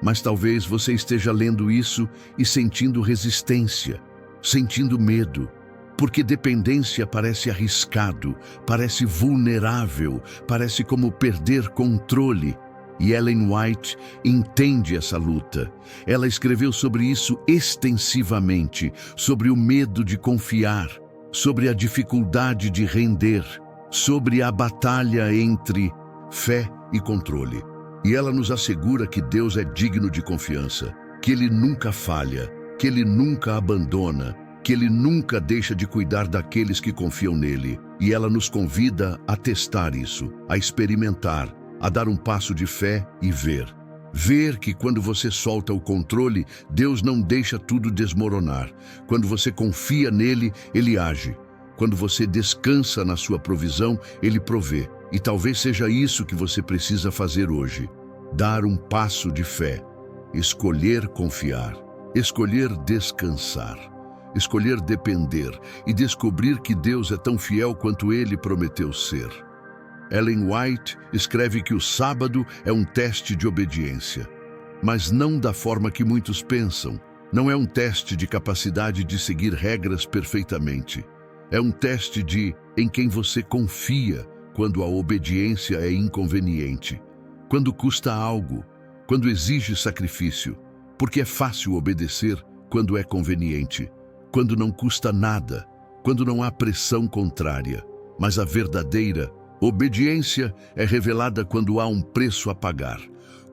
Mas talvez você esteja lendo isso e sentindo resistência, sentindo medo, porque dependência parece arriscado, parece vulnerável, parece como perder controle. E Ellen White entende essa luta. Ela escreveu sobre isso extensivamente, sobre o medo de confiar, sobre a dificuldade de render, sobre a batalha entre fé e controle. E ela nos assegura que Deus é digno de confiança, que Ele nunca falha, que Ele nunca abandona, que Ele nunca deixa de cuidar daqueles que confiam nele. E ela nos convida a testar isso, a experimentar, a dar um passo de fé e ver. Ver que quando você solta o controle, Deus não deixa tudo desmoronar. Quando você confia nele, Ele age. Quando você descansa na sua provisão, Ele provê. E talvez seja isso que você precisa fazer hoje. Dar um passo de fé. Escolher confiar. Escolher descansar. Escolher depender e descobrir que Deus é tão fiel quanto Ele prometeu ser. Ellen White escreve que o sábado é um teste de obediência, mas não da forma que muitos pensam. Não é um teste de capacidade de seguir regras perfeitamente. É um teste em quem você confia quando a obediência é inconveniente, quando custa algo, quando exige sacrifício, porque é fácil obedecer quando é conveniente, quando não custa nada, quando não há pressão contrária. Mas a verdadeira obediência é revelada quando há um preço a pagar,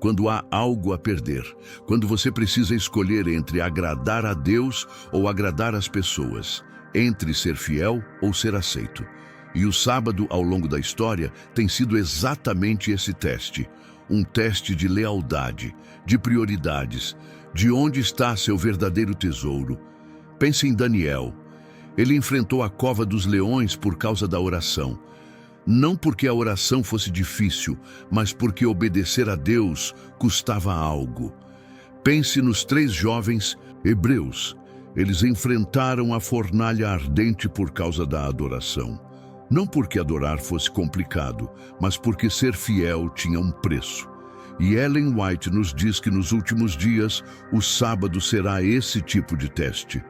quando há algo a perder, quando você precisa escolher entre agradar a Deus ou agradar as pessoas, entre ser fiel ou ser aceito. E o sábado, ao longo da história, tem sido exatamente esse teste, um teste de lealdade, de prioridades, de onde está seu verdadeiro tesouro. Pense em Daniel. Ele enfrentou a cova dos leões por causa da oração. Não porque a oração fosse difícil, mas porque obedecer a Deus custava algo. Pense nos 3 jovens hebreus. Eles enfrentaram a fornalha ardente por causa da adoração. Não porque adorar fosse complicado, mas porque ser fiel tinha um preço. E Ellen White nos diz que nos últimos dias, o sábado será esse tipo de teste.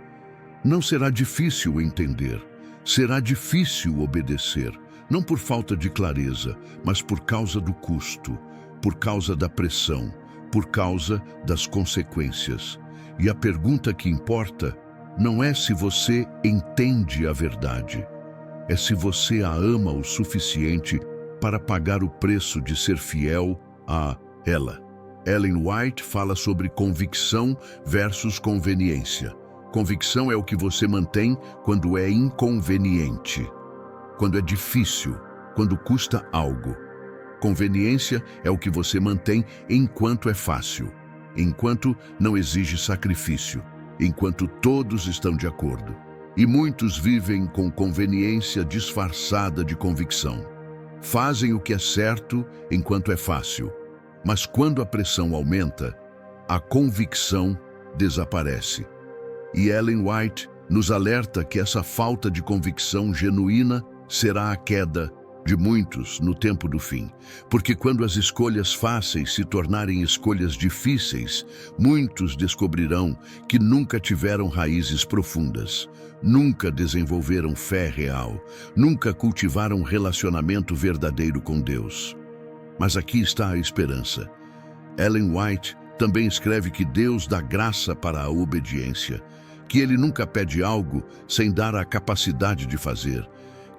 Não será difícil entender, será difícil obedecer. Não por falta de clareza, mas por causa do custo, por causa da pressão, por causa das consequências. E a pergunta que importa não é se você entende a verdade, é se você a ama o suficiente para pagar o preço de ser fiel a ela. Ellen White fala sobre convicção versus conveniência. Convicção é o que você mantém quando é inconveniente, quando é difícil, quando custa algo. Conveniência é o que você mantém enquanto é fácil, enquanto não exige sacrifício, enquanto todos estão de acordo. E muitos vivem com conveniência disfarçada de convicção. Fazem o que é certo enquanto é fácil, mas quando a pressão aumenta, a convicção desaparece. E Ellen White nos alerta que essa falta de convicção genuína será a queda de muitos no tempo do fim. Porque quando as escolhas fáceis se tornarem escolhas difíceis, muitos descobrirão que nunca tiveram raízes profundas, nunca desenvolveram fé real, nunca cultivaram um relacionamento verdadeiro com Deus. Mas aqui está a esperança. Ellen White também escreve que Deus dá graça para a obediência, que Ele nunca pede algo sem dar a capacidade de fazer,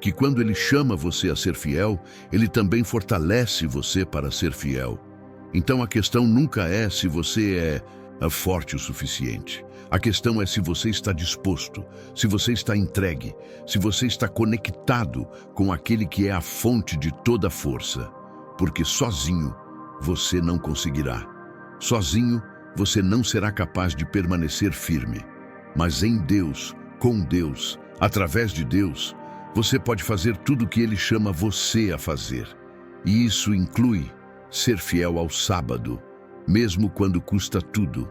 que quando Ele chama você a ser fiel, Ele também fortalece você para ser fiel. Então a questão nunca é se você é forte o suficiente. A questão é se você está disposto, se você está entregue, se você está conectado com aquele que é a fonte de toda força. Porque sozinho você não conseguirá. Sozinho você não será capaz de permanecer firme. Mas em Deus, com Deus, através de Deus, você pode fazer tudo o que Ele chama você a fazer. E isso inclui ser fiel ao sábado, mesmo quando custa tudo.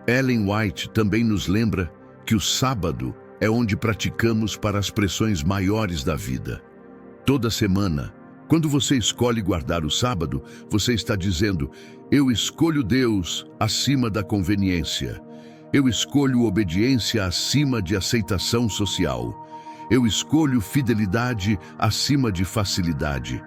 Ellen White também nos lembra que o sábado é onde praticamos para as pressões maiores da vida. Toda semana, quando você escolhe guardar o sábado, você está dizendo: eu escolho Deus acima da conveniência. Eu escolho obediência acima de aceitação social. Eu escolho fidelidade acima de facilidade.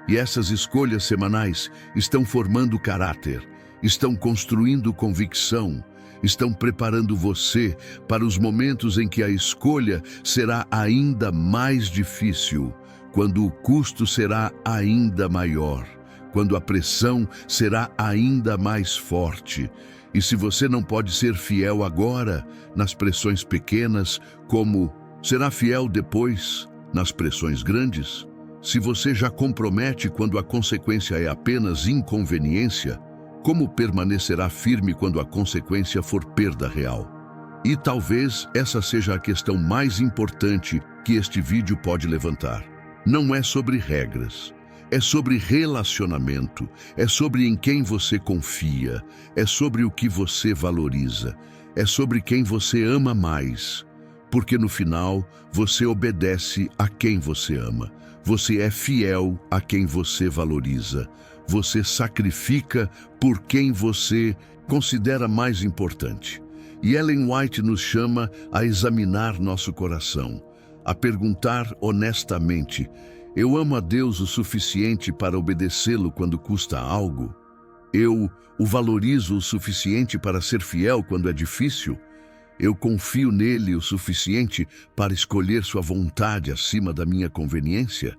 E essas escolhas semanais estão formando caráter, estão construindo convicção, estão preparando você para os momentos em que a escolha será ainda mais difícil, quando o custo será ainda maior, quando a pressão será ainda mais forte. E se você não pode ser fiel agora, nas pressões pequenas, como será fiel depois, nas pressões grandes? Se você já compromete quando a consequência é apenas inconveniência, como permanecerá firme quando a consequência for perda real? E talvez essa seja a questão mais importante que este vídeo pode levantar. Não é sobre regras, é sobre relacionamento, é sobre em quem você confia, é sobre o que você valoriza, é sobre quem você ama mais. Porque no final, você obedece a quem você ama. Você é fiel a quem você valoriza. Você sacrifica por quem você considera mais importante. E Ellen White nos chama a examinar nosso coração, a perguntar honestamente: eu amo a Deus o suficiente para obedecê-lo quando custa algo? Eu o valorizo o suficiente para ser fiel quando é difícil? Eu confio nele o suficiente para escolher sua vontade acima da minha conveniência?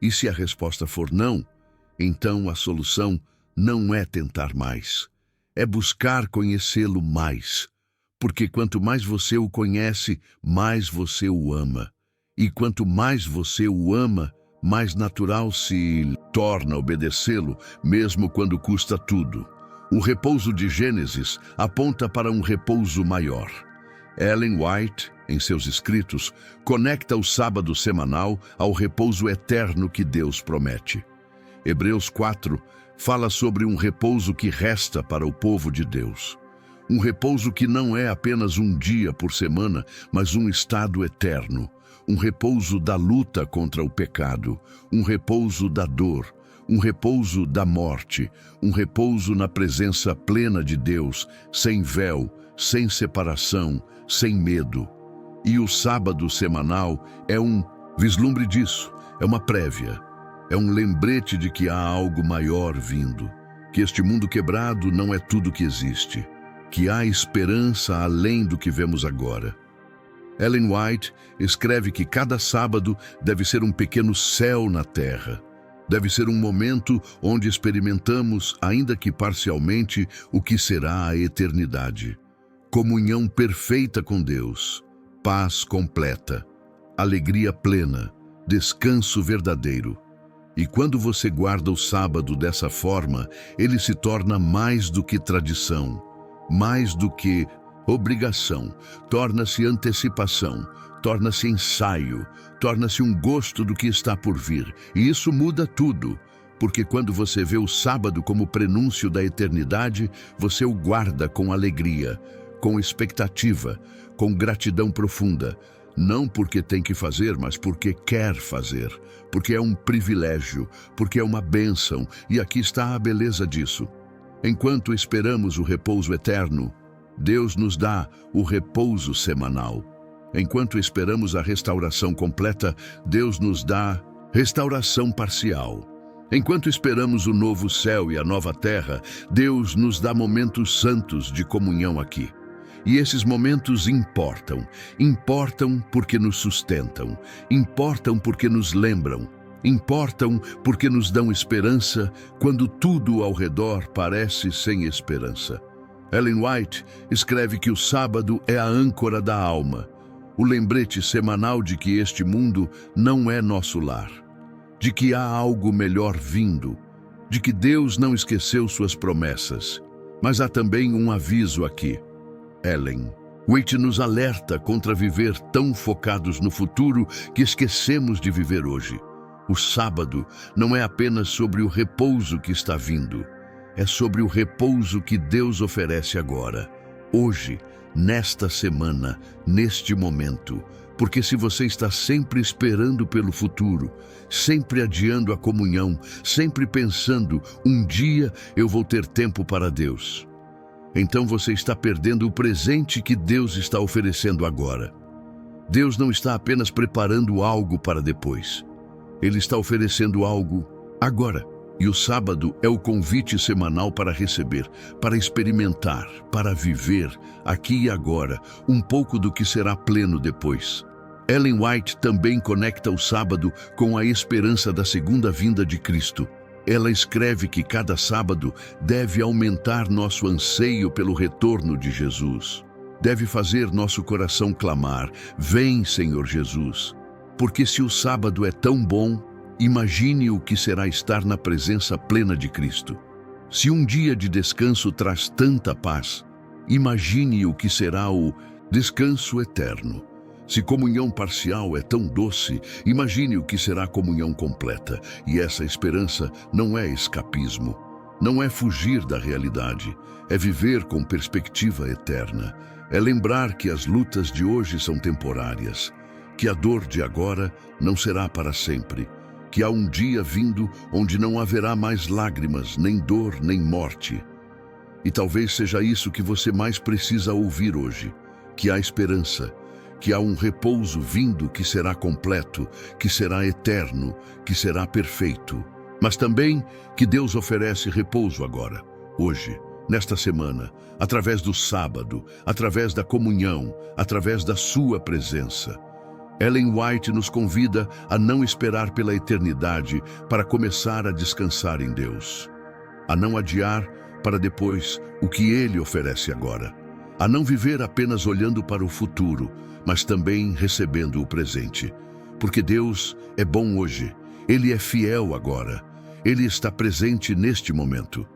E se a resposta for não, então a solução não é tentar mais, é buscar conhecê-lo mais. Porque quanto mais você o conhece, mais você o ama. E quanto mais você o ama, mais natural se torna obedecê-lo, mesmo quando custa tudo. O repouso de Gênesis aponta para um repouso maior. Ellen White, em seus escritos, conecta o sábado semanal ao repouso eterno que Deus promete. Hebreus 4 fala sobre um repouso que resta para o povo de Deus. Um repouso que não é apenas um dia por semana, mas um estado eterno. Um repouso da luta contra o pecado, um repouso da dor, um repouso da morte, um repouso na presença plena de Deus, sem véu, sem separação, sem medo. E o sábado semanal é um vislumbre disso, é uma prévia, é um lembrete de que há algo maior vindo, que este mundo quebrado não é tudo que existe, que há esperança além do que vemos agora. Ellen White escreve que cada sábado deve ser um pequeno céu na terra. Deve ser um momento onde experimentamos, ainda que parcialmente, o que será a eternidade. Comunhão perfeita com Deus, paz completa, alegria plena, descanso verdadeiro. E quando você guarda o sábado dessa forma, ele se torna mais do que tradição, mais do que obrigação, torna-se antecipação, torna-se ensaio, torna-se um gosto do que está por vir. E isso muda tudo, porque quando você vê o sábado como prenúncio da eternidade, você o guarda com alegria, com expectativa, com gratidão profunda, não porque tem que fazer, mas porque quer fazer, porque é um privilégio, porque é uma bênção, e aqui está a beleza disso. Enquanto esperamos o repouso eterno, Deus nos dá o repouso semanal. Enquanto esperamos a restauração completa, Deus nos dá restauração parcial. Enquanto esperamos o novo céu e a nova terra, Deus nos dá momentos santos de comunhão aqui. E esses momentos importam. Importam porque nos sustentam. Importam porque nos lembram. Importam porque nos dão esperança quando tudo ao redor parece sem esperança. Ellen White escreve que o sábado é a âncora da alma, o lembrete semanal de que este mundo não é nosso lar, de que há algo melhor vindo, de que Deus não esqueceu suas promessas. Mas há também um aviso aqui. Ellen White nos alerta contra viver tão focados no futuro que esquecemos de viver hoje. O sábado não é apenas sobre o repouso que está vindo, é sobre o repouso que Deus oferece agora, hoje, nesta semana, neste momento. Porque se você está sempre esperando pelo futuro, sempre adiando a comunhão, sempre pensando, um dia eu vou ter tempo para Deus, então você está perdendo o presente que Deus está oferecendo agora. Deus não está apenas preparando algo para depois. Ele está oferecendo algo agora. E o sábado é o convite semanal para receber, para experimentar, para viver, aqui e agora, um pouco do que será pleno depois. Ellen White também conecta o sábado com a esperança da segunda vinda de Cristo. Ela escreve que cada sábado deve aumentar nosso anseio pelo retorno de Jesus. Deve fazer nosso coração clamar: vem, Senhor Jesus. Porque se o sábado é tão bom, imagine o que será estar na presença plena de Cristo. Se um dia de descanso traz tanta paz, imagine o que será o descanso eterno. Se comunhão parcial é tão doce, imagine o que será comunhão completa. E essa esperança não é escapismo, não é fugir da realidade, é viver com perspectiva eterna. É lembrar que as lutas de hoje são temporárias, que a dor de agora não será para sempre, que há um dia vindo onde não haverá mais lágrimas, nem dor, nem morte. E talvez seja isso que você mais precisa ouvir hoje, que há esperança, que há um repouso vindo que será completo, que será eterno, que será perfeito. Mas também que Deus oferece repouso agora, hoje, nesta semana, através do sábado, através da comunhão, através da sua presença. Ellen White nos convida a não esperar pela eternidade para começar a descansar em Deus, a não adiar para depois o que Ele oferece agora, a não viver apenas olhando para o futuro, mas também recebendo o presente. Porque Deus é bom hoje, Ele é fiel agora, Ele está presente neste momento.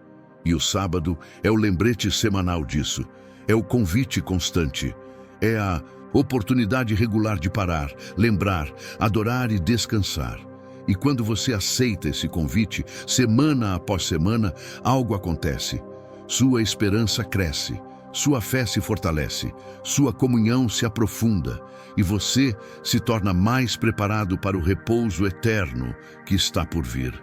E o sábado é o lembrete semanal disso, é o convite constante, é a oportunidade regular de parar, lembrar, adorar e descansar. E quando você aceita esse convite, semana após semana, algo acontece. Sua esperança cresce, sua fé se fortalece, sua comunhão se aprofunda e você se torna mais preparado para o repouso eterno que está por vir.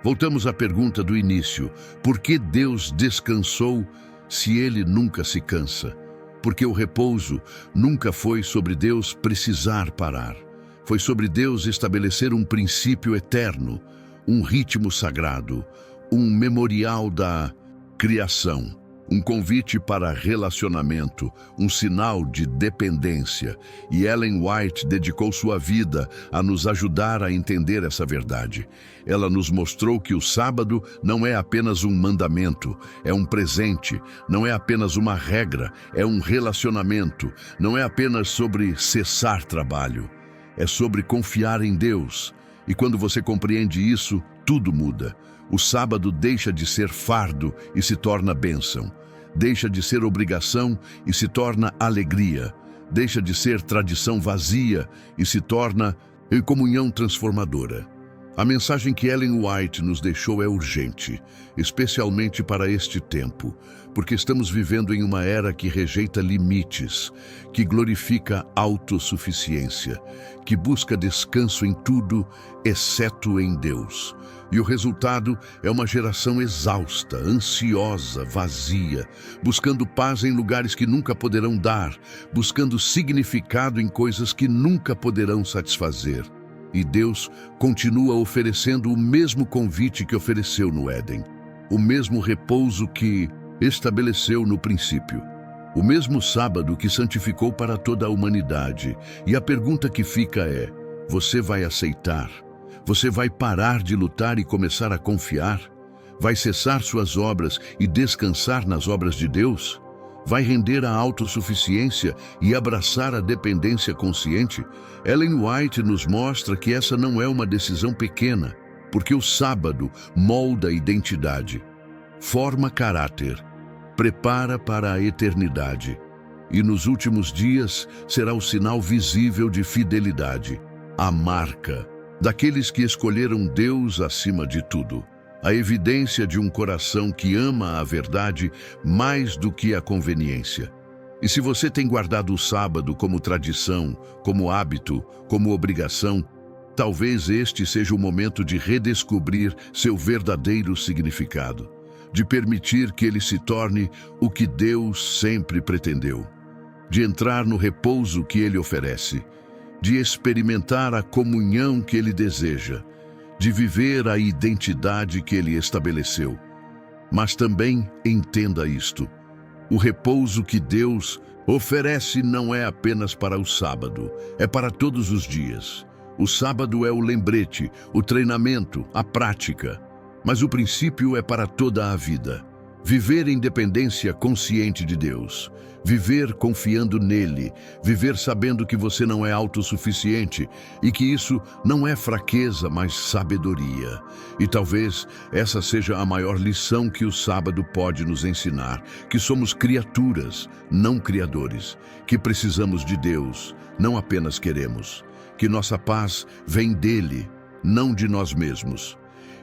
Voltamos à pergunta do início: por que Deus descansou se Ele nunca se cansa? Porque o repouso nunca foi sobre Deus precisar parar. Foi sobre Deus estabelecer um princípio eterno, um ritmo sagrado, um memorial da criação, um convite para relacionamento, um sinal de dependência. E Ellen White dedicou sua vida a nos ajudar a entender essa verdade. Ela nos mostrou que o sábado não é apenas um mandamento, é um presente, não é apenas uma regra, é um relacionamento, não é apenas sobre cessar trabalho, é sobre confiar em Deus. E quando você compreende isso, tudo muda. O sábado deixa de ser fardo e se torna bênção. Deixa de ser obrigação e se torna alegria. Deixa de ser tradição vazia e se torna comunhão transformadora. A mensagem que Ellen White nos deixou é urgente, especialmente para este tempo, porque estamos vivendo em uma era que rejeita limites, que glorifica autossuficiência, que busca descanso em tudo, exceto em Deus. E o resultado é uma geração exausta, ansiosa, vazia, buscando paz em lugares que nunca poderão dar, buscando significado em coisas que nunca poderão satisfazer. E Deus continua oferecendo o mesmo convite que ofereceu no Éden, o mesmo repouso que estabeleceu no princípio, o mesmo sábado que santificou para toda a humanidade. E a pergunta que fica é: você vai aceitar? Você vai parar de lutar e começar a confiar? Vai cessar suas obras e descansar nas obras de Deus? Vai render à autossuficiência e abraçar a dependência consciente? Ellen White nos mostra que essa não é uma decisão pequena, porque o sábado molda a identidade, forma caráter, prepara para a eternidade. E nos últimos dias será o sinal visível de fidelidade, a marca daqueles que escolheram Deus acima de tudo. A evidência de um coração que ama a verdade mais do que a conveniência. E se você tem guardado o sábado como tradição, como hábito, como obrigação, talvez este seja o momento de redescobrir seu verdadeiro significado, de permitir que ele se torne o que Deus sempre pretendeu, de entrar no repouso que ele oferece, de experimentar a comunhão que ele deseja, de viver a identidade que ele estabeleceu. Mas também entenda isto: o repouso que Deus oferece não é apenas para o sábado, é para todos os dias. O sábado é o lembrete, o treinamento, a prática. Mas o princípio é para toda a vida. Viver em dependência consciente de Deus. Viver confiando nele. Viver sabendo que você não é autossuficiente e que isso não é fraqueza, mas sabedoria. E talvez essa seja a maior lição que o sábado pode nos ensinar, que somos criaturas, não criadores, que precisamos de Deus, não apenas queremos, que nossa paz vem dele, não de nós mesmos.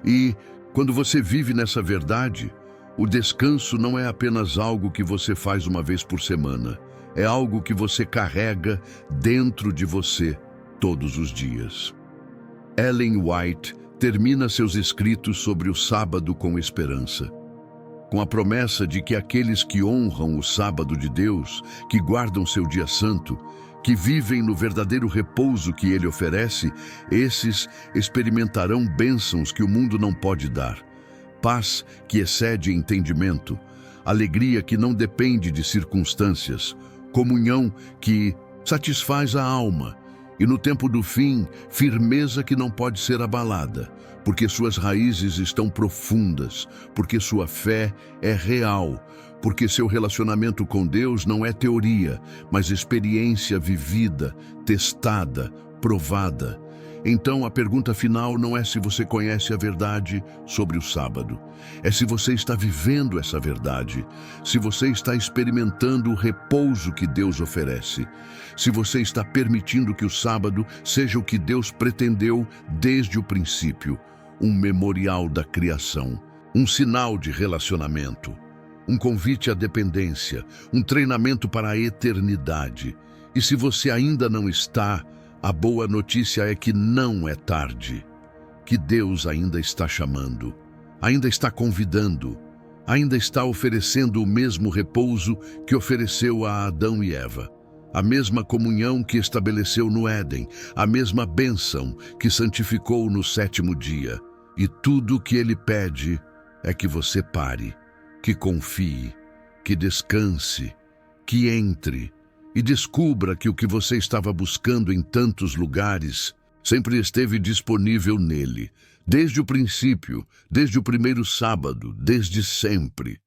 E quando você vive nessa verdade, o descanso não é apenas algo que você faz uma vez por semana. É algo que você carrega dentro de você todos os dias. Ellen White termina seus escritos sobre o sábado com esperança, com a promessa de que aqueles que honram o sábado de Deus, que guardam seu dia santo, que vivem no verdadeiro repouso que ele oferece, esses experimentarão bênçãos que o mundo não pode dar. Paz que excede entendimento, alegria que não depende de circunstâncias, comunhão que satisfaz a alma e, no tempo do fim, firmeza que não pode ser abalada, porque suas raízes estão profundas, porque sua fé é real, porque seu relacionamento com Deus não é teoria, mas experiência vivida, testada, provada. Então, a pergunta final não é se você conhece a verdade sobre o sábado. É se você está vivendo essa verdade, se você está experimentando o repouso que Deus oferece, se você está permitindo que o sábado seja o que Deus pretendeu desde o princípio, um memorial da criação, um sinal de relacionamento, um convite à dependência, um treinamento para a eternidade. E se você ainda não está, a boa notícia é que não é tarde, que Deus ainda está chamando, ainda está convidando, ainda está oferecendo o mesmo repouso que ofereceu a Adão e Eva, a mesma comunhão que estabeleceu no Éden, a mesma bênção que santificou no sétimo dia. E tudo o que ele pede é que você pare, que confie, que descanse, que entre e descubra que o que você estava buscando em tantos lugares sempre esteve disponível nele, desde o princípio, desde o primeiro sábado, desde sempre.